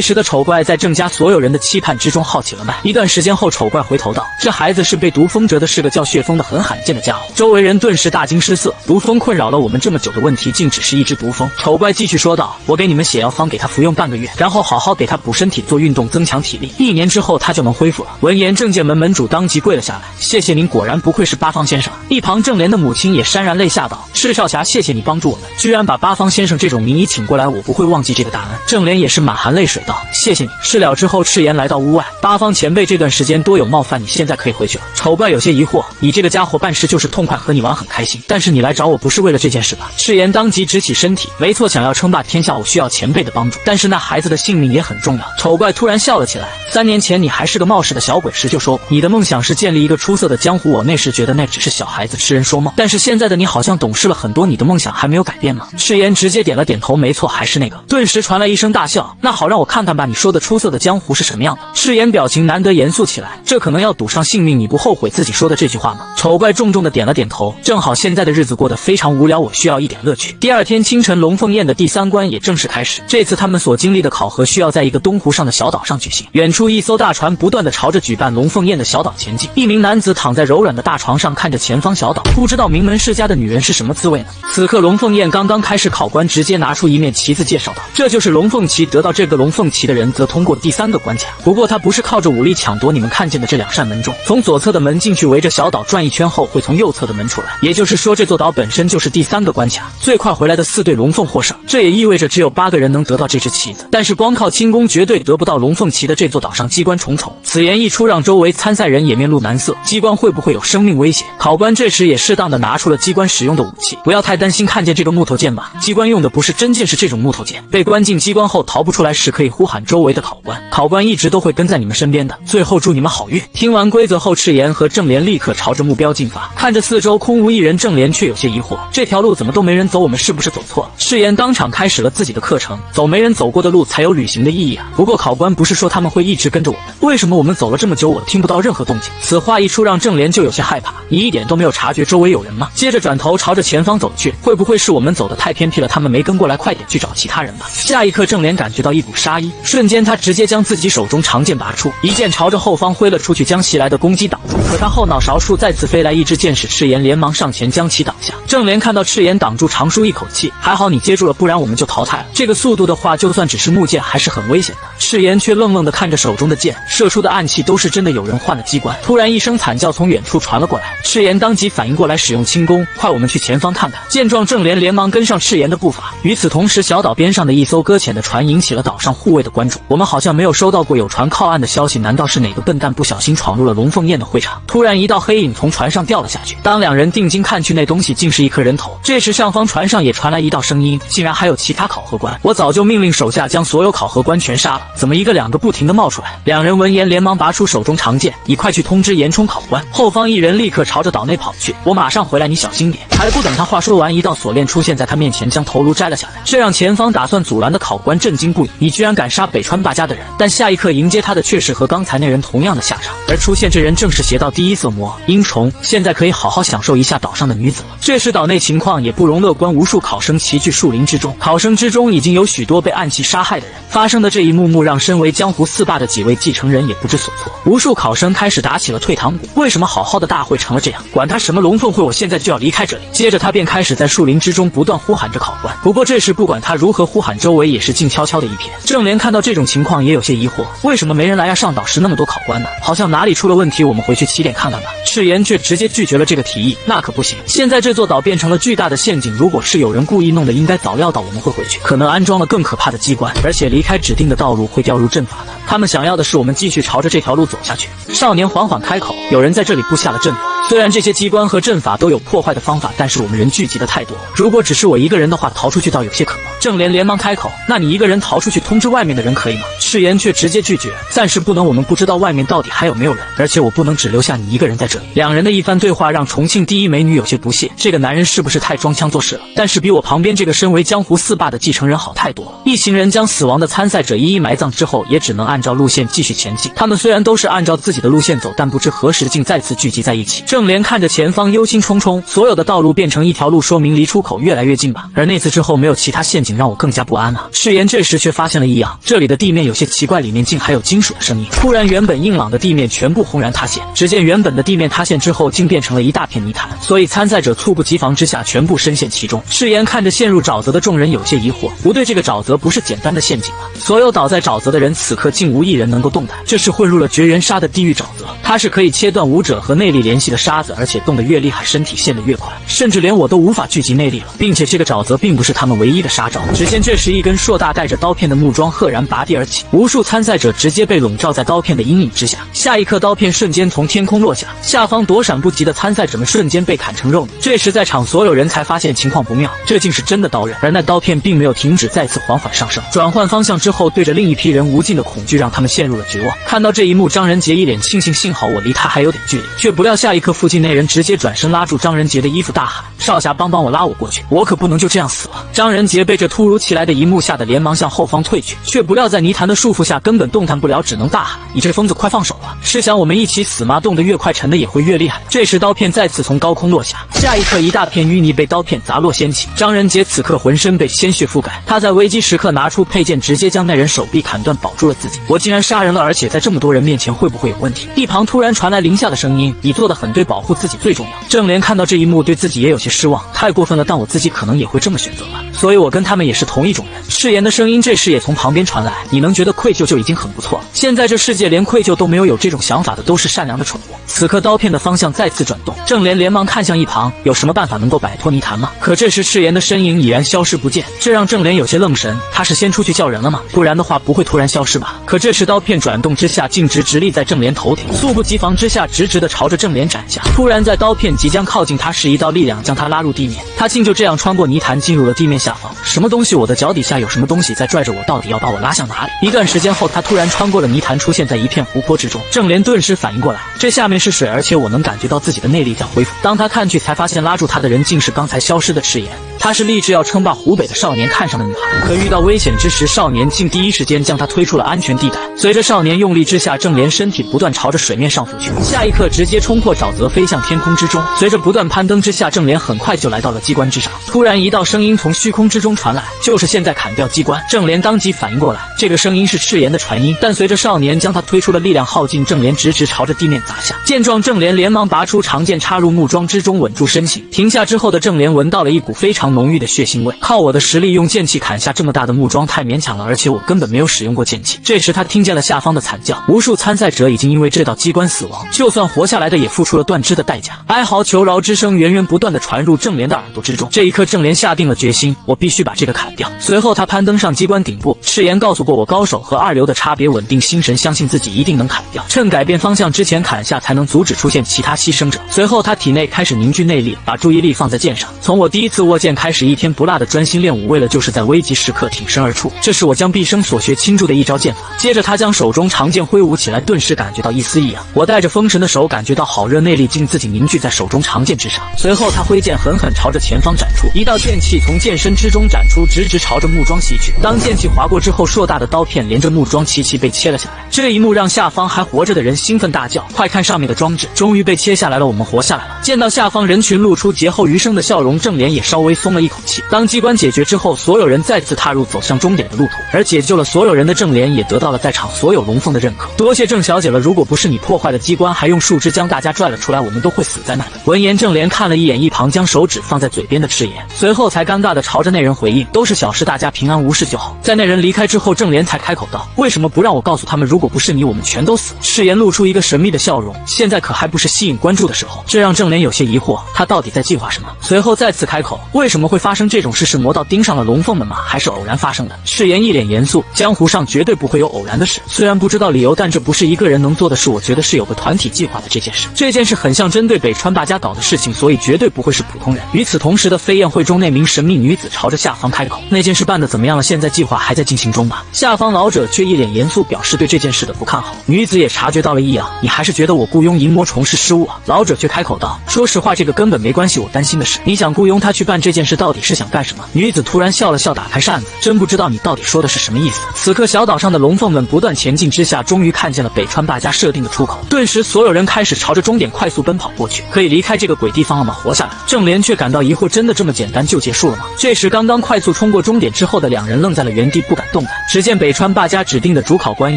时的丑怪在郑家所有人的期盼之中耗起了脉。一段时间后，丑怪回头道：“这孩子是被毒风蛰的，是个叫血风的很罕见的家伙。”周围人顿时大惊失色，毒风困扰了我们这么久的问题，竟只是一只毒蜂。丑怪继续说道：“我给你们血药方，给他服用半个月，然后好好给他补身体，做运动增强体力，1年之后他就能恢复了。”闻言，正界门门主当即跪了下来：“谢谢您，果然不愧是八方先生。”一旁郑莲的母亲也潸然泪下道：“赤少侠，谢谢你帮助我们，居然把八方先生这种名医请过来，我不会忘记这个大恩。”郑莲也是满含泪水道：“谢谢你。”事了之后，赤炎来到屋外：“八方前辈这段时间多有冒犯，你现在可以回去了。”丑怪有些疑惑：“你这个家伙办事就是痛快，和你玩很开心，但是你来找我不是为了这件事吧？”赤炎当即直起身体：“没错，想要称霸天下，我需要前辈的帮助，但是那孩子的性命也很重要。”丑怪突然笑了起来：“3年前你还是个冒失的小鬼时就说过，你的梦想是建立一个出色的江湖，我那时觉得那只是小孩子痴人说梦，但是现在的你好像懂事了很多，你的梦想还没有改变吗？”赤炎直接点了点头：“没错，还是那个。”顿时传来一声大笑：“那好，让我看看吧，你说的出色的江湖是什么样的？”赤炎表情难得严肃起来：“这可能要赌上性命，你不后悔自己说的这句话吗？”丑怪重重的点了点头：“正好现在的日子过得非常无聊，我需要一点乐趣。”第二天清晨，龙凤宴的第3关也正式开始。这次他们所经历的考核需要在一个东湖上的小岛上举行。远处一艘大船不断的朝着举办龙凤宴的小岛前进。一名男子躺在柔软的大床上，看着前方小岛，不知道名门世家的女人是什么滋味呢？此刻龙凤宴刚刚开始，考官直接拿出一面旗子介绍道：“这就是龙凤旗，得到这个龙凤旗的人则通过第3个关卡。不过他不是靠着武力抢夺你们看见的这2扇门中，从左侧的门进去，围着小岛转一圈后会从右侧的门出来。也就是说，这座岛本身就是第3个关卡。最快回来的4对龙凤获胜，这也意味着只有8个人能得到这只旗子。但是光靠轻功绝对得不到龙凤旗的这座岛上机关重重。”此言一出，让周围参赛人也面露难色，机关会不会有生命危险？考官这时也适当的拿出了机关使用的武器，不要太担心，看见这个木头剑吧，机关用的不是真剑，是这种木头剑。被关进机关后逃不出来时，可以呼喊周围的考官，考官一直都会跟在你们身边的。最后祝你们好运。听完规则后，赤炎和郑莲立刻朝着目标进发，看着四周空无一人，郑莲却有些疑惑，这条路怎么都没人走，我们是不是走错了？赤炎当场开始了自己的课程，走没人走过的路才有旅行的意义啊。不过考官不是说他们会一直跟着我们，为什么我们走了这么久我听不到任何动静？此话一出，让郑莲就有些害怕，你一点都没有察觉周围有人吗？接着转头朝着前方走去，会不会是我们走得太偏僻了，他们没跟过来，快点去找其他人吧。下一刻，郑莲感觉到一股杀意，瞬间他直接将自己手中长剑拔出，一剑朝着后方挥了出去，将袭来的攻击挡住。可他后脑勺处再次飞来一支箭矢，赤炎连忙上前将其挡下。郑莲看到赤炎挡住，长舒一口气，还好你接住了，不然我们就淘汰了。这个速度的话，就算只是木剑还是很危险的。赤炎却愣愣地看着手中的剑，射出的暗器都是真的有人换了机关。突然一声惨叫从远处传了过来，赤炎当即反应过来，使用轻功，快，我们去前方看看。见状，郑莲连忙跟上赤炎的步伐。与此同时，小岛边上的一艘搁浅的船引起了岛上护卫的关注。我们好像没有收到过有船靠岸的消息，难道是哪个笨蛋不小心闯入了龙凤宴的会场？突然一道黑影从船上掉了下去，当两人定睛看去，那东西竟是一颗人头。这时上方船上也传来一道声音，竟然还有其他考核官，我早就命令手下将所有考核官全杀了，怎么一个两个不停地冒出来？两人闻言连忙拔出手中长剑，你快去通知严冲考官。后方一人立刻朝着岛内跑去，我马上回来，你小心点。还不等他话说完，一道锁链出现在他面前，将头颅摘了下来，这让前方打算阻拦的考官震惊不已，你居然敢杀北川霸家的人！但下一刻迎接他的却是和刚才那人同样的下场，而出现这人正是邪道第一色魔阴虫，现在可以好好享受一下岛上的女子了。这时岛内情况也不容乐观，无数考生齐聚树林之中，考生之中已经有许多被暗器杀害的人。发生的这一幕让身为江湖四霸的几位继承人也不知所措，无数考生开始打起了退堂鼓。为什么好好的大会成了这样？管他什么龙凤会，我现在就要离开这里。接着他便开始在树林之中不断呼喊着考官。不过这时不管他如何呼喊，周围也是静悄悄的一片。郑莲看到这种情况也有些疑惑，为什么没人来呀？上岛时那么多考官呢，好像哪里出了问题，我们回去起点看看吧。赤炎却直接拒绝了这个提议，那可不行，现在这座岛变成了巨大的陷阱，如果是有人故意弄的，应该早料到我们会回去，可能安装了更可怕的机关，而且离开指定的道路会掉入阵法的。他们想要的是我们继续朝着这条路走下去。少年缓缓开口，有人在这里布下了阵法，虽然这些机关和阵法都有破坏的方法，但是我们人聚集的太多，如果只是我一个人的话，逃出去倒有些可能。郑莲连忙开口，那你一个人逃出去通知外面的人可以吗？赤炎却直接拒绝，暂时不能，我们不知道外面到底还有没有人，而且我不能只留下你一个人在这里。两人的一番对话让重庆第一美女有些不屑，这个男人是不是太装腔作势了？但是比我旁边这个身为江湖四霸的继承人好太多了。一行人将死亡的参赛者一一埋葬之后，也只能按照路线继续前进。他们虽然都是按照自己的路线走，但不知何时竟再次聚集在一起。郑莲看着前方忧心忡忡，所有的道路变成一条路，说明离出口越来越近吧。而那次之后没有其他陷阱，让我更加不安啊。赤炎这时却发现了异样，这里的地面有些奇怪，里面竟还有金属的声音。突然原本硬朗的地面全部轰然塌陷，只见原本的地面塌陷之后竟变成了一大片泥潭，所以参赛者猝不及防之下全部深陷其中。赤炎看着陷入沼泽的众人有些疑惑，不对，这个沼泽不是简单的陷阱吗？所有倒在沼泽的人此刻竟无一人能够动弹，这是混入了绝缘沙的地狱沼泽，它是可以切断武者和内力联系的沙子，而且动得越厉害身体陷得越快，甚至连我都无法聚集内力了。并且这个沼泽并不是他们唯一的杀招，只见这时一根硕大带着刀片的木桩赫然拔地而起，无数参赛者直接被笼罩在刀片的阴影之下，下一刻刀片瞬间从天空落下，下方躲闪不及的参赛者们瞬间被砍成肉泥。这时在场所有人才发现情况不妙，这竟是真的刀刃，而那刀片并没有停止，再次缓缓上升，转换方向之后对着另一批人无尽的恐惧让他们陷入了绝望。看到这一幕，张仁杰一脸庆幸，幸好我离他还有点距离，却不料下一刻附近那人直接转身拉住张仁杰的衣服大喊，少侠帮我拉我过去，我可不能就这样死了。张仁杰被这突如其来的一幕吓得连忙向后方退去，却不料在泥潭的束缚下根本动弹不了，只能大喊，你这疯子快放手啊，是想我们一起死吗？动得越快沉的也会越厉害。这时刀片再次从高空落下，下一刻一大片淤泥被刀片砸落掀起，张仁杰此刻浑身被鲜血覆盖，他在危机时刻拿出佩剑直接将那人手臂砍断，保住了自己。我竟然杀人了，而且在这么多人面前会不会有问题？一旁突然传来林夏的声音，你做得很对，保护自己最重要。郑莲看到这一幕对自己也有些失望，太过分了，但我自己可能也会这么选择吧，所以我跟他们也是同一种人。赤炎的声音这时也从旁边传来，你能觉得愧疚就已经很不错了，现在这世界连愧疚都没有这种想法的都是善良的宠物。此刻刀片的方向再次转动，郑莲连忙看向一旁，有什么办法能够摆脱泥潭吗？可这时赤炎的身影已然消失不见，这让郑莲有些愣神，他是先出去叫人了吗？不然的话不会突然消失吧。可这时刀片转动之下竟直立在郑莲头顶，猝不及防之下直的朝着郑莲斩下。突然在刀片即将靠近他时，一道力量将他拉入地面，他竟就这样穿过泥潭进入了地面下方。什么东西？我的脚底下有什么东西在拽着我？到底要把我拉向哪里？一段时间后，他突然穿过了泥潭，出现在一片湖泊之中。郑莲顿时反应过来，这下面是水，而且我能感觉到自己的内力在恢复。当他看去，才发现拉住他的人竟是刚才消失的赤炎。他是立志要称霸湖北的少年看上的女孩，可遇到危险之时，少年竟第一时间将他推出了安全地带。随着少年用力之下，郑莲身体不断朝着水面上浮去，下一刻直接冲破沼泽飞向天空之中。随着不断攀登之下，郑莲很快就来到了机关之上。突然一道声音从虚空之中传来，就是现在砍掉机关。郑莲当即反应过来，这个声音是赤炎的传音，但随着少年将他推出的力量耗尽，郑莲直朝着地面砸下。见状，郑莲连忙拔出长剑插入木桩之中稳住身形。停下之后的郑莲闻到了一股非常浓郁的血腥味，靠我的实力用剑气砍下这么大的木桩太勉强了，而且我根本没有使用过剑气。这时他听见了下方的惨叫，无数参赛者已经因为这道机关死亡，就算活下来的也付出了断肢的代价，哀嚎求饶之声源源不断的传入郑莲的耳朵之中。这一刻郑莲下定了决心，我必须把这个砍掉。随后他攀登上机关顶部，赤炎告诉过我高手和二流的差别，稳定心神，相信自己一定能砍掉，趁改变方向之前砍下，才能阻止出现其他牺牲者。随后他体内开始凝聚内力，把注意力放在剑上，从我第一次握剑开始，一天不落的专心练武，为了就是在危急时刻挺身而出。这是我将毕生所学倾注的一招剑法。接着他将手中长剑挥舞起来，顿时感觉到一丝异样，我带着封神的手感觉到好热，内力竟自己凝聚在手中长剑之上。随后他挥剑狠狠朝着前方斩出，一道剑气从剑身之中斩出，直朝着木桩袭去。当剑气划过之后，硕大的刀片连着木桩齐齐被切了下来。这一幕让下方还活着的人兴奋大叫，快看上面的装置，终于被切下来了，我们活下来了。见到下方人群露出劫后余生的笑容，郑莲也稍微松了一口气。当机关解决之后，所有人再次踏入走向终点的路途，而解救了所有人的郑莲也得到了在场所有龙凤的认可。多谢郑小姐了，如果不是你破坏了机关，还用树枝将大家拽了出出来，我们都会死在那里。闻言，郑莲看了一眼一旁将手指放在嘴边的赤炎，随后才尴尬地朝着那人回应：“都是小事，大家平安无事就好。”在那人离开之后，郑莲才开口道：“为什么不让我告诉他们？如果不是你，我们全都死。”赤炎露出一个神秘的笑容，现在可还不是吸引关注的时候，这让郑莲有些疑惑，他到底在计划什么？随后再次开口：“为什么会发生这种事？是魔道盯上了龙凤们吗？还是偶然发生的？”赤炎一脸严肃：“江湖上绝对不会有偶然的事，虽然不知道理由，但这不是一个人能做的事。我觉得是有个团体计划的这件事。这件事很像针对北川霸家搞的事情，所以绝对不会是普通人。”与此同时的飞宴会中，那名神秘女子朝着下方开口：“那件事办得怎么样了？现在计划还在进行中吧？”下方老者却一脸严肃，表示对这件事的不看好。女子也察觉到了异样：“你还是觉得我雇佣银魔虫是失误啊？”老者却开口道：“说实话，这个根本没关系，我担心的是你想雇佣他去办这件事，到底是想干什么？”女子突然笑了笑，打开扇子：“真不知道你到底说的是什么意思。”此刻小岛上的龙凤们不断前进之下，终于看见了北川霸家设定的出口，顿时所有人开始朝着终点快速奔跑过去。可以离开这个鬼地方了吗？活下来？郑莲却感到疑惑，真的这么简单就结束了吗？这时刚刚快速冲过终点之后的两人愣在了原地，不敢动弹。只见北川霸家指定的主考官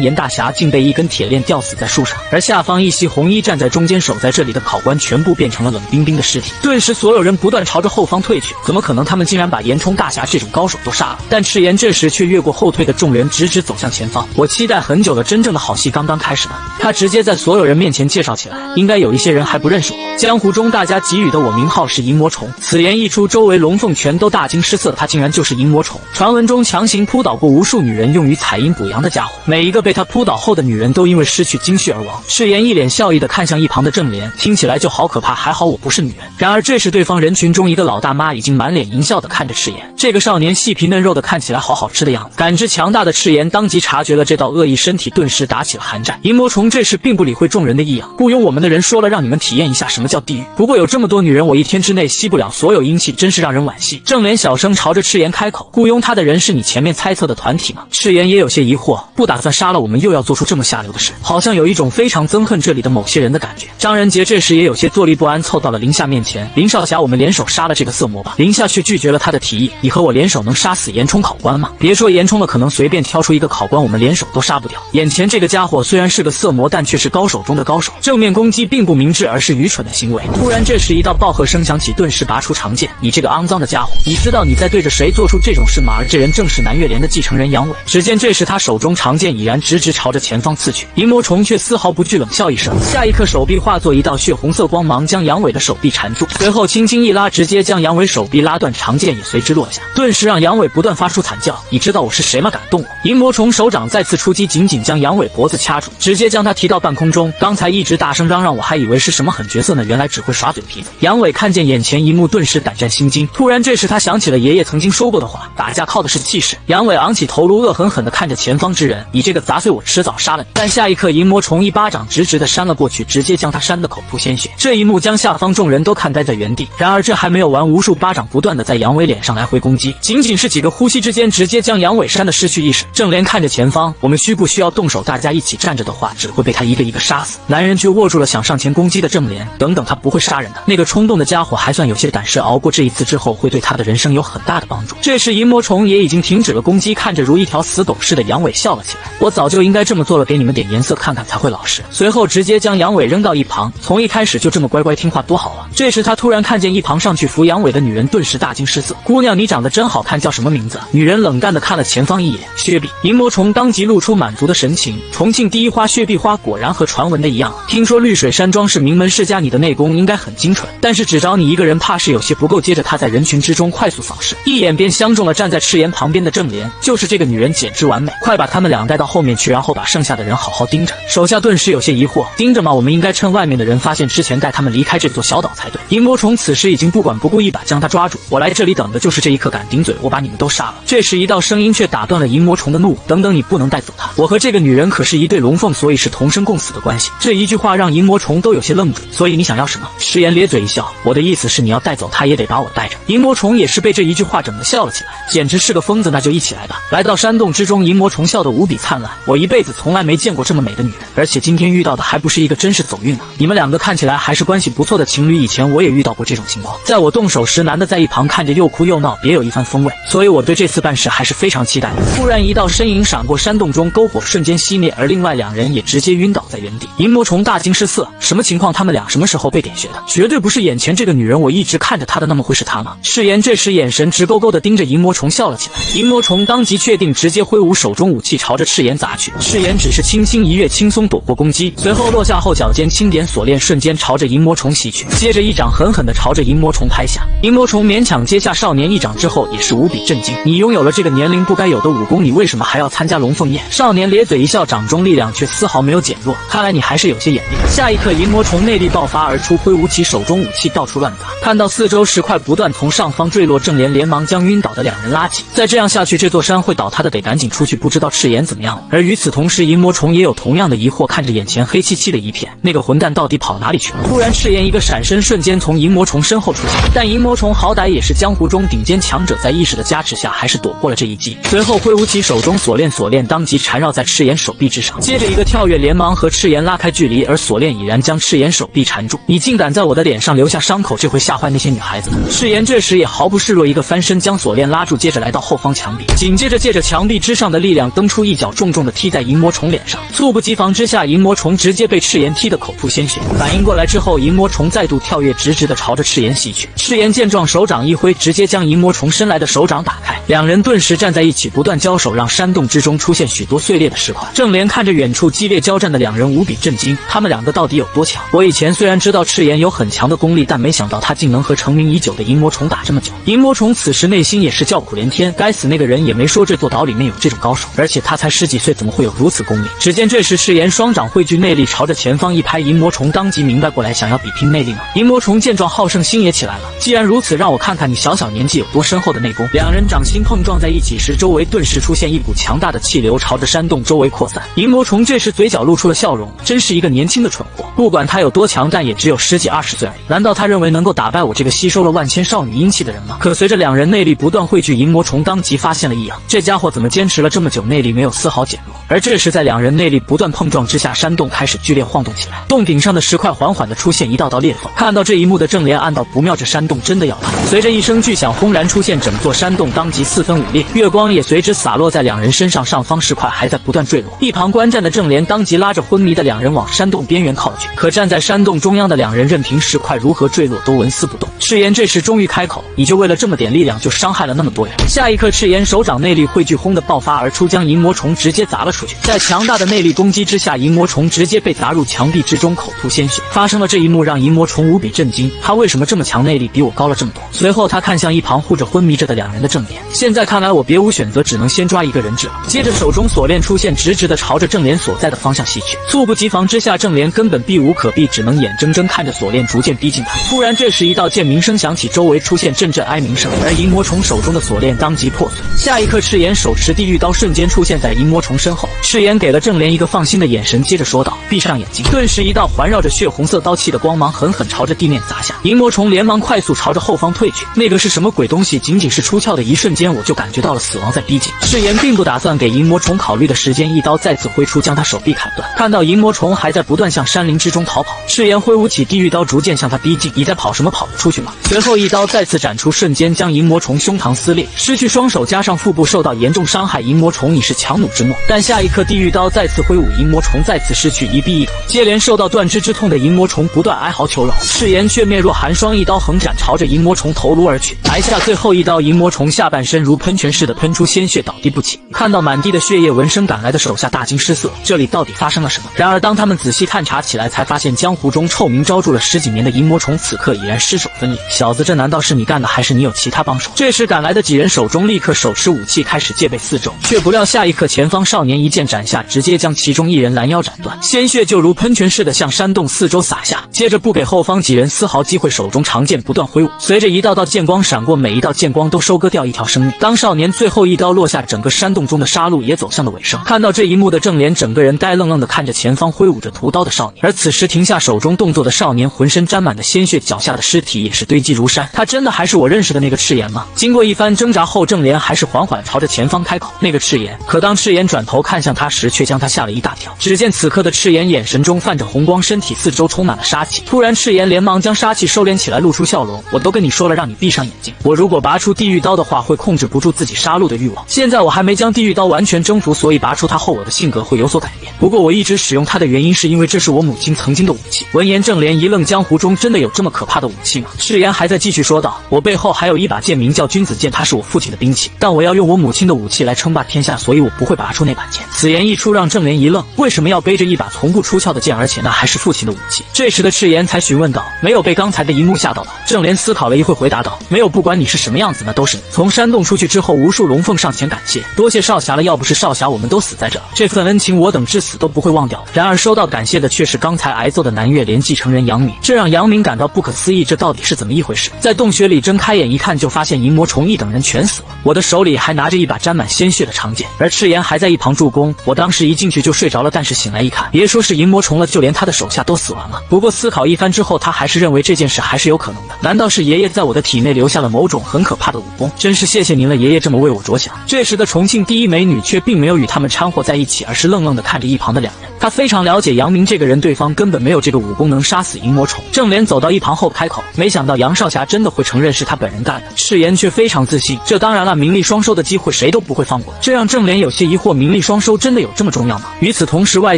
严大侠竟被一根铁链吊死在树上，而下方一袭红衣站在中间守在这里的考官全部变成了冷冰冰的尸体。顿时所有人不断朝着后方退去，怎么可能？他们竟然把严冲大侠这种高手都杀了。但赤炎这时却越过后退的众人，直直走向前方。我期待很久了，真正的好戏刚刚开始呢。他直接在所有人面前介绍起来，应该有一些人还不认识我。江湖中大家给予的我名号是银魔虫。此言一出，周围龙凤全都大惊失色，他竟然就是银魔虫，传闻中强行扑倒过无数女人用于采阴补阳的家伙。每一个被他扑倒后的女人都因为失去精血而亡。赤炎一脸笑意地看向一旁的郑莲，听起来就好可怕，还好我不是女人。然而这时对方人群中一个老大妈已经满脸淫笑地看着赤炎，这个少年细皮嫩肉的看起来好好吃的样子。感知强大的赤炎当即察觉了这道恶意，身体顿时打起了寒战。银魔虫这时并不理会众人的异样，雇佣我们的人说了让你们体验一下什么叫地狱，不过有这么多女人，我一天之内吸不了所有阴气，真是让人惋惜。郑莲小声朝着赤炎开口：“雇佣他的人是你前面猜测的团体吗？”赤炎也有些疑惑，不打算杀了我们又要做出这么下流的事，好像有一种非常憎恨这里的某些人的感觉。张仁杰这时也有些坐立不安，凑到了林夏面前：“林少侠，我们联手杀了这个色魔吧。”林夏却拒绝了他的提议：“你和我联手能杀死严冲考官吗？别说严冲了，可能随便挑出一个考官，我们联手都杀不掉。眼前这个家伙虽然是个色魔，但却是高手中的高手，正面攻击并不明智，而是愚蠢的行为。”突然这时一道暴喝声响起，顿时拔出长剑：“你这个肮脏的家伙，你知道你在对着谁做出这种事吗？”而这人正是南岳连的继承人杨伟。只见这时他手中长剑已然直直朝着前方刺去，银魔虫却丝毫不惧，冷笑一声，下一刻手臂化作一道血红色光芒，将杨伟的手臂缠住，随后轻轻一拉，直接将杨伟手臂拉断，长剑也随之落下，顿时让杨伟不断发出惨叫：“你知道我是谁吗？敢动我！”银魔虫手掌再次出击，紧紧将杨伟脖子掐住，直接将他提到半空中。刚才一直大声嚷嚷，我还以为是什么狠角色呢，原来只会耍嘴皮子。杨伟看见眼前一幕，顿时胆战心惊。突然这时他想起了爷爷曾经说过的话，打架靠的是气势。杨伟昂起头颅，恶狠狠地看着前方之人：“你这个杂碎，我迟早杀了你！”但下一刻银魔虫一巴掌直直地扇了过去，直接将他扇得口吐鲜血。这一幕将下方众人都看呆在原地。然而这还没有完，无数巴掌不断地在杨伟脸上来回攻击，仅仅是几个呼吸之间，直接将杨伟扇得失去意识。郑莲看着前方，我们需不需要动手？大家一起站着的话，只会被他一个一个杀死。男人却握住了想上前攻击的郑莲：“等等，他不会杀人的。”那个冲动的家伙还算有些胆识，熬过这一次之后，会对他的人生有很大的帮助。这时银魔虫也已经停止了攻击，看着如一条死狗似的杨伟笑了起来：“我早就应该这么做了，给你们点颜色看看才会老实。”随后直接将杨伟扔到一旁，从一开始就这么乖乖听话多好啊。这时他突然看见一旁上去扶杨伟的女人，顿时大惊失色：“姑娘，你长得真好看，叫什么名字？”女人冷淡地看了前方一眼：“薛碧。”银魔虫当即露出满足的神情：“重庆第一花薛碧花果然和传闻的一样，听说绿水山庄是名门世家，你的内功应该很精纯，但是只找你一个人怕是有些不够。”接着他在人群之中快速扫视，一眼便相中了站在赤炎旁边的郑莲，就是这个女人简直完美，快把他们俩带到后面去，然后把剩下的人好好盯着。手下顿时有些疑惑：“盯着吗？我们应该趁外面的人发现之前带他们离开这座小岛才对。”银魔虫此时已经不管不顾，一把将他抓住：“我来这里等的就是这一刻，敢顶嘴，我把你们都杀了！”这时一道声音却打断了银魔虫的怒：“等等，你不能带走他，我和这个女人可是一对龙凤，所以是同生共死的关系。”这一句话让银魔虫都有些愣住。所以你想要什么？赤炎咧嘴一笑：“我的意思是你要带走他，也得把我带着。”银魔虫也是被这一句话整得笑了起来，简直是个疯子。那就一起来吧。来到山洞之中，银魔虫笑得无比灿烂：“我一辈子从来没见过这么美的女人，而且今天遇到的还不是一个真是走运呢。你们两个看起来还是关系不错的情侣，以前我也遇到过这种情况。在我动手时，男的在一旁看着又哭又闹，别有一番风味，所以我对这次办事还是非常期待的。”突然一道身影闪过山洞中，篝火瞬间熄灭，而另外两人也直接晕倒在原地。银魔虫大惊失色：“什么情情况他们俩什么时候被点穴的？绝对不是眼前这个女人我一直看着她的那么会是她吗？赤炎这时眼神直勾勾地盯着银魔虫笑了起来，银魔虫当即确定，直接挥舞手中武器朝着赤炎砸去。赤炎只是轻轻一跃，轻松躲过攻击，随后落下后脚尖轻点锁链，瞬间朝着银魔虫袭去，接着一掌狠狠地朝着银魔虫拍下。银魔虫勉强接下少年一掌之后，也是无比震惊。你拥有了这个年龄不该有的武功，你为什么还要参加龙凤宴？少年咧嘴一笑，掌中力量却丝毫没有减弱，看来你还是有些眼力。下一刻，银魔虫内力爆发而出，挥舞起手中武器到处乱砸。看到四周石块不断从上方坠落，正莲连忙将晕倒的两人拉起。再这样下去，这座山会倒塌的，得赶紧出去，不知道赤炎怎么样了。而与此同时，银魔虫也有同样的疑惑，看着眼前黑漆漆的一片，那个混蛋到底跑哪里去了？突然，赤炎一个闪身，瞬间从银魔虫身后出现，但银魔虫好歹也是江湖中顶尖强者，在意识的加持下，还是躲过了这一击。随后挥舞起手中锁链，锁链当即缠绕在赤炎手臂之上，接着一个跳跃，连忙和赤炎拉开距离，而锁链已然将赤炎手臂缠住。你竟敢在我的脸上留下伤口，这会吓坏那些女孩子的。赤炎这时也毫不示弱，一个翻身将锁链拉住，接着来到后方墙壁，紧接着借着墙壁之上的力量蹬出一脚，重重的踢在银魔虫脸上。猝不及防之下，银魔虫直接被赤炎踢得口吐鲜血。反应过来之后，银魔虫再度跳跃，直直的朝着赤炎袭去。赤炎见状，手掌一挥，直接将银魔虫伸来的手掌打开，两人顿时站在一起，不断交手，让山洞之中出现许多碎裂的石块。正莲看着远处激烈交战的两人，无比震惊，他们两个到底有多强？我以前虽然知道赤炎有很强的功力，但没想到他竟能和成名已久的银魔虫打这么久。银魔虫此时内心也是叫苦连天，该死，那个人也没说这座岛里面有这种高手，而且他才10几岁，怎么会有如此功力？只见这时赤炎双掌汇聚内力，朝着前方一拍，银魔虫当即明白过来，想要比拼内力吗？银魔虫见状，好胜心也起来了，既然如此，让我看看你小小年纪有多深厚的内功。两人掌心碰撞在一起时，周围顿时出现一股强大的气流，朝着山洞周围扩散。银魔虫这时嘴角露出了笑容，真是一个年轻的蠢货，不管他有多强，但也只有10几20岁而已。难道他认为能够打败我这个吸收了万千少女阴气的人吗？可随着两人内力不断汇聚，银魔虫当即发现了异样，这家伙怎么坚持了这么久，内力没有丝毫减弱？而这时在两人内力不断碰撞之下，山洞开始剧烈晃动起来，洞顶上的石块缓缓地出现一道道裂缝。看到这一幕的正莲暗道不妙，这山洞真的要塌。随着一声巨响轰然出现，整座山洞当即4分5裂，月光也随之洒落在两人身上，上方石块还在不断坠落。一旁观战的正莲当即拉着昏迷的两人往山洞边缘靠去，可站在山洞中央的两人任凭石块如何坠落都纹丝不动。赤炎这时终于开口，你就为了这么点力量就伤害了那么多人？下一刻，赤炎手掌内力汇聚，轰的爆发而出，将银魔虫直接砸了出去。在强大的内力攻击之下，银魔虫直接被砸入墙壁之中，口吐鲜血。发生了这一幕让银魔虫无比震惊，他为什么这么强，内力比我高了这么多？随后他看向一旁护着昏迷着的两人的正脸，现在看来我别无选择，只能先抓一个人质了。接着手中锁链出现，直直的朝着正脸所在的方向袭去。猝不及防之下，正脸根本避无可避，只能眼睁睁看着锁链逐渐逼近他。突然这时一道剑鸣声响起，周围出现阵阵哀鸣声，而银魔虫手中的锁链当即破碎。下一刻，赤炎手持地狱刀瞬间出现在银魔虫身后，赤炎给了正莲一个放心的眼神，接着说道：闭上眼睛。顿时一道环绕着血红色刀气的光芒狠狠朝着地面砸下，银魔虫连忙快速朝着后方退去。那个是什么鬼东西？仅仅是出鞘的一瞬间，我就感觉到了死亡在逼近。赤炎并不打算给银魔虫考虑的时间，一刀再次挥出，将他手臂砍断。看到银魔虫还在不断向山林之中逃跑，赤炎挥舞起地狱刀逐渐向他逼近。你在跑什么？跑不出去吗？随后一刀再次斩出，瞬间将银魔虫胸膛撕裂，失去双手加上腹部受到严重伤害。银魔虫已是强弩之末，但下一刻地狱刀再次挥舞，银魔虫再次失去一臂一腿。接连受到断肢之痛的银魔虫不断哀嚎求饶，赤炎却面若寒霜，一刀横斩，朝着银魔虫头颅而去。挨下最后一刀，银魔虫下半身如喷泉似的喷出鲜血，倒地不起。看到满地的血液，闻声赶来的手下大惊失色，这里到底发生了什么？然而当他们仔细探查起来，才发现江湖中臭名昭著了10几年的银魔虫此刻已然尸首分离。小子，这难道是你干的，还是你有其他帮手？这时赶来的几人手中立刻手持武器，开始戒备四周，却不料下一刻前方少年一剑斩下，直接将其中一人拦腰斩断，鲜血就如喷泉似的向山洞四周洒下。接着不给后方几人丝毫机会，手中长剑不断挥舞，随着一道道剑光闪过，每一道剑光都收割掉一条生命。当少年最后一刀落下，整个山洞中的杀戮也走向了尾声。看到这一幕的正莲整个人呆愣愣地看着前方挥舞着屠刀的少年，而此时停下手中动作的少年浑身沾满的鲜血，脚下的尸体也是堆积如山。他真的还是我认识的那个赤炎吗？经过一番挣扎后，正莲还是缓缓朝着前方开口：那个赤炎。可当赤炎转头看向他时，却将他吓了一大跳。只见此刻的赤炎眼神中泛着红光，身体四周充满了杀气。突然赤炎连忙将杀气收敛起来，露出笑容：我都跟你说了，让你闭上眼睛。我如果拔出地狱刀的话，会控制不住自己杀戮的欲望。现在我还没将地狱刀完全征服，所以拔出它后，我的性格会有所改变。不过我一直使用它的原因，是因为这是我母亲曾经的武器。闻言，郑莲一愣，江湖中真的有这么可怕的武器吗？赤炎还在继续说道：“我背后还有一把剑，名叫君子剑，它是我父亲的兵器，但我要用我母亲的武器来称霸天下，所以我不会拔出那把剑。”此言一出，让郑莲一愣，为什么要背着一把从不出鞘的剑，而且那还是父亲的武器？这时的赤炎才询问道：“没有被刚才的一幕吓到吧？”郑莲思考了一会，回答道：“没有，不管你是什么样子，那都是你。”从山洞出去之后，无数龙凤上前感谢，多谢少侠了，要不是少侠，我们都死在这，这份恩情我等至死都不会忘掉。然而收到感谢的却是刚才挨揍的南岳连继承人杨明，这让杨明感到不可思议，这到底是怎么一回事？在洞穴里睁开眼一看，就发现银魔虫一等人全死了，我的手里还拿着一把沾满鲜血的长剑，而赤炎还在一旁助攻。我当时一进去就睡着了，但是醒来一看，别说是银魔虫了，就连他的手下都死完了。不过思考一番之后，他还是认为这件事还是有可能的。难道是爷爷在我的体内留下了某种很可怕的武功？真是谢谢您了，爷爷这么为我着想。这时的重庆第一美女却并没有与他们掺和在一起，而是愣愣地看着一旁的两人。她非常了解杨明这个人，对方根本没有这个武功能杀死银魔虫。郑莲走到一旁后开口，没想到杨少侠真的会承认是他本人干的。赤炎却非常自信，这当然了，名利双收的机会谁都不会放过。这让郑莲有些疑惑，名利双收真的有这么重要吗？与此同时，外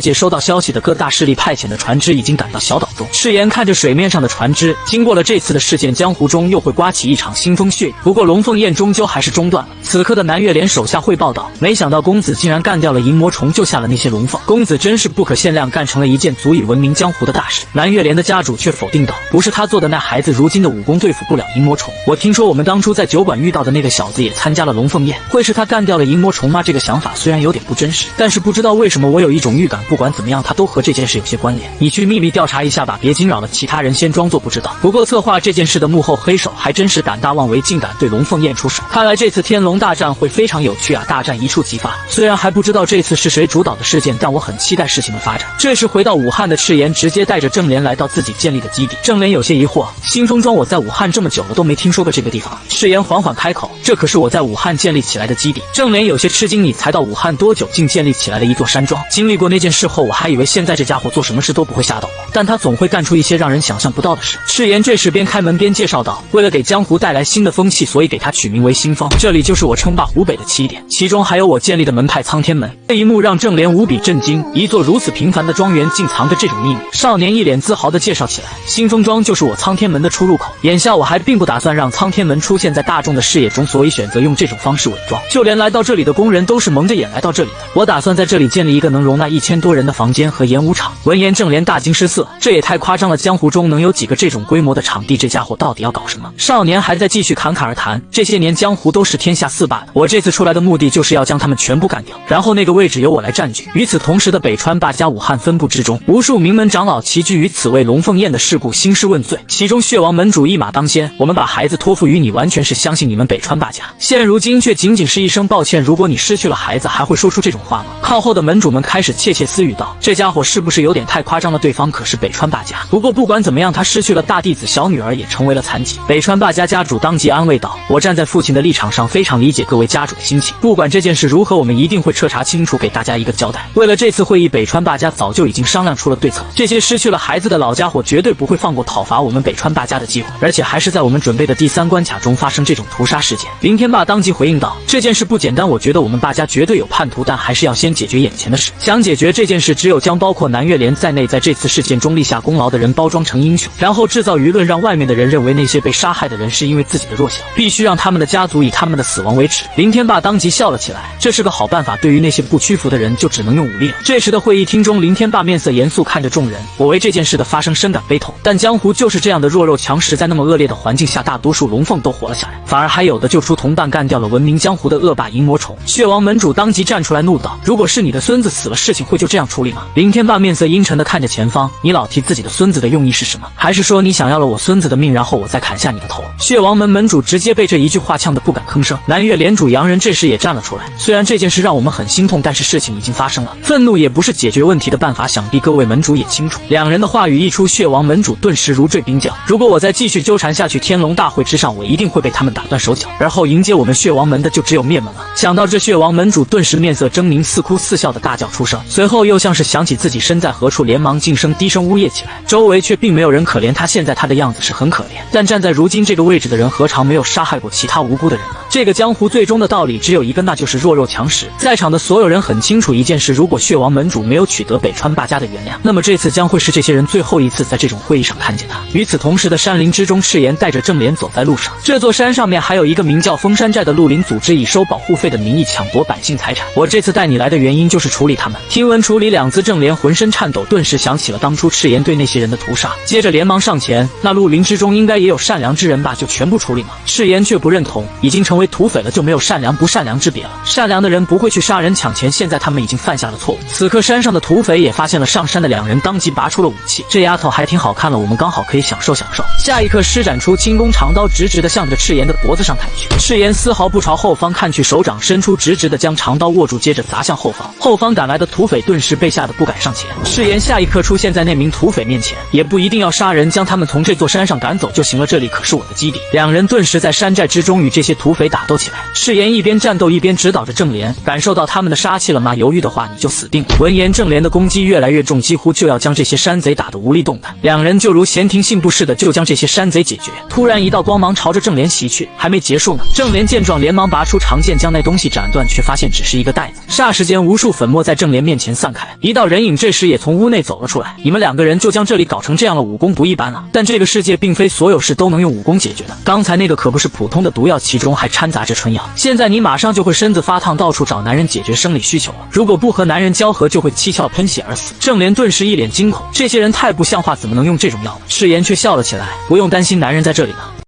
界收到消息的各大势力派遣的船只已经赶到小岛中。赤炎看着水面上的船只，经过了这次的事件，江湖中又会刮起一场腥风血雨。不过龙凤宴终究还是中断了。此刻的南岳连手下汇报道，没想到公子竟然干掉了银魔虫，救下了那些龙凤，公子真是不可限量，干成了一件足以闻名江湖的大事。南岳连的家主却否定道，不是他做的，那孩子如今的武功对付不了银魔虫。我听说我们当初在酒馆遇到的那个小子也参加了龙凤宴，会是他干掉了银魔虫吗？这个想法虽然有点不真实，但是不知道为什么我有一种预感，不管怎么样，他都和这件事有些关联。你去秘密调查一下吧，别惊扰了其他人，先装作不知道。不过策划这件事的幕后黑手还真是胆大妄为，竟敢对龙凤宴出手。看来这次天龙大战会非常有趣啊！大战一触即发。虽然还不知道这次是谁主导的事件，但我很期待事情的发展。这时回到武汉的赤炎直接带着郑莲来到自己建立的基地。郑莲有些疑惑，新丰庄我在武汉这么久了都没听说过这个地方。赤炎缓缓开口，这可是我在武汉建立起来的基地。郑莲有些吃惊，你才到武汉多久，竟建立起来了一座山庄？经历过那件事后，我还以为现在这家伙做什么事都不会吓到我，但他总会干出一些让人想象不到的事。赤炎这时边开门边介绍道，为了给江湖带来新的风气，所以给他取名为新丰，这里就是我称霸湖北的起点，其中还有我建立的门派苍天门。这一幕让郑莲无比震惊，一座如此平凡的庄园竟藏着这种秘密。少年一脸自豪地介绍起来，新丰庄就是我苍天门的出入口，眼下我还并不打算让苍天门出现在大众的视野中，所以选择用这种方式伪装，就连来到这里的工人都是蒙着眼来到这里的。我打算在这里建立一个能容纳1000多人的房间和演武场。闻言，郑莲大惊失色，这也太夸张了，江湖中能有几个这种规模的场地？这家伙到底要搞什么？少年还在继续侃侃而谈，这些年江湖都是天下四霸的，我这次出来的目的就是要将他们全部干掉，然后那个位置由我来占据。与此同时的北川霸家武汉分部之中，无数名门长老齐聚于此，为龙凤宴的事故兴师问罪，其中血王门主一马当先。我们把孩子托付于你，完全是相信你们北川霸家，现如今却仅仅是一声抱歉。如果你失去了孩子，还会说出这种话吗？靠后的门主们开始窃窃私语道，这家伙是不是有点太夸张了？对方可是北川霸家。不过不管怎么样，他失去了大弟子，小女儿也成为了残疾。北川霸家家主当即安慰道，我站在父亲的立场上，非常理解各位家主的心情，不管这件事如何，我们一定会彻查清楚，给大家一个交代。为了这次会议，北川霸家早就已经商量出了对策，这些失去了孩子的老家伙绝对不会放过讨伐我们北川霸家的机会，而且还是在我们准备的第3关卡中发生这种屠杀事件。林天霸当即回应道，这件事不简单，我觉得我们霸家绝对有叛徒，但还是要先解决眼前的事。想解决这件事，只有将包括南岳连在内在这次事件中立下功劳的人包装成英雄，然后制造舆论，让外面的人认为那些被杀害的人是因为自己的弱小，必须让他们的家族以他们的死亡为耻。林天霸当即笑了起来，这是个好办法，对于那些不屈服的人就只能用武力了。这时的会议厅中，林天霸面色严肃看着众人，我为这件事的发生深感悲痛，但江湖就是这样的弱肉强食，在那么恶劣的环境下，大多数龙凤都活了下来，反而还有的救出同伴，干掉了闻名江湖的恶霸银魔虫。血王门主当即站出来怒道，如果是你的孙子死了，事情会就这样处理吗？林天霸面色阴沉地看着前方，你老提自己的孙子的用意是什么？还是说你想要了我孙子的命，然后我再砍下你的头？血王门门主直接被这一句话呛得不敢吭声。南岳连主杨仁这时也站了出来，虽然这件事让我们很心痛，但是事情已经发生了，愤怒也不是解决问题的办法，想必各位门主也清楚。两人的话语一出，血王门主顿时如坠冰窖，如果我再继续纠缠下去，天龙大会之上我一定会被他们打断手脚，而后迎接我们血王门的就只有灭门了。想到这，血王门主顿时面色狰狞，似哭似笑的大叫出声，随后又像是想起自己身在何处，连忙静声低声呜咽起来。周围却并没有人可怜他，现在他的样子是很可怜，但站在如今这个位置的人，何尝没有杀害过其他无辜的人呢？这个江湖最终的道理只有一个，那就是弱肉强食。在场的所有人很清楚一件事，如果血王门主没有取得北川八家的原谅，那么这次将会是这些人最后一次在这种会议上看见他。与此同时的山林之中，赤炎带着正莲走在路上。这座山上面还有一个名叫封山寨的绿林组织，以收保护费的名义抢夺百姓财产。我这次带你来的原因就是处理他们。听闻处理2字，正莲浑身颤抖，顿时想起了当初赤炎对那些人的屠杀，接着连忙上前，那绿林之中应该也有善良之人吧，就全部处理吗？赤炎却不认同，已经成为土匪了，就没有善良不善良之别了。善良的人不会去杀人抢钱，现在他们已经犯下了错误。此刻山上的土匪也发现了上山的2人，当即拔出了武器。这丫头还挺好看了，我们刚好可以享受享受。下一刻施展出轻功长刀，直直的向着赤炎的脖子上抬去。赤炎丝毫不朝后方看去，手掌伸出，直直的将长刀握住，接着砸向后方。后方赶来的土匪顿时被吓得不敢上前。赤炎下一刻出现在那名土匪面前，也不一定要杀人，将他们从这座山上赶走就行了，这里可是我的基地。2人顿时在山寨之中与这些土匪打斗起来。赤炎一边战斗一边指导着正莲，感受到他们的杀气了吗？犹豫的话你就死定了。闻言，正莲的攻击越来越重，几乎就要将这些山贼打得无力动弹。2人就如闲庭信步似的就将这些山贼解决。突然一道光芒朝着正莲袭去，还没结束呢。正莲见状连忙拔出长剑将那东西斩断，却发现只是一个袋子。霎时间无数粉末在正莲面前散开，一道人影这时也从屋内走了出来。你们2个人就将这里搞成这样了，武功不一般啊！但这个世界并非所有事都能用武功解决的，刚才那个可不是普通的毒药，其中还掺杂着春药。现在你马上就会身子发烫，到处找男人解决生理需求了，如果不和男人交合就会七窍喷血而死。正莲顿时一脸惊恐，这些人太不像话，怎么能用这种药呢？赤炎却笑了起来，不用担心，男人在这里呢。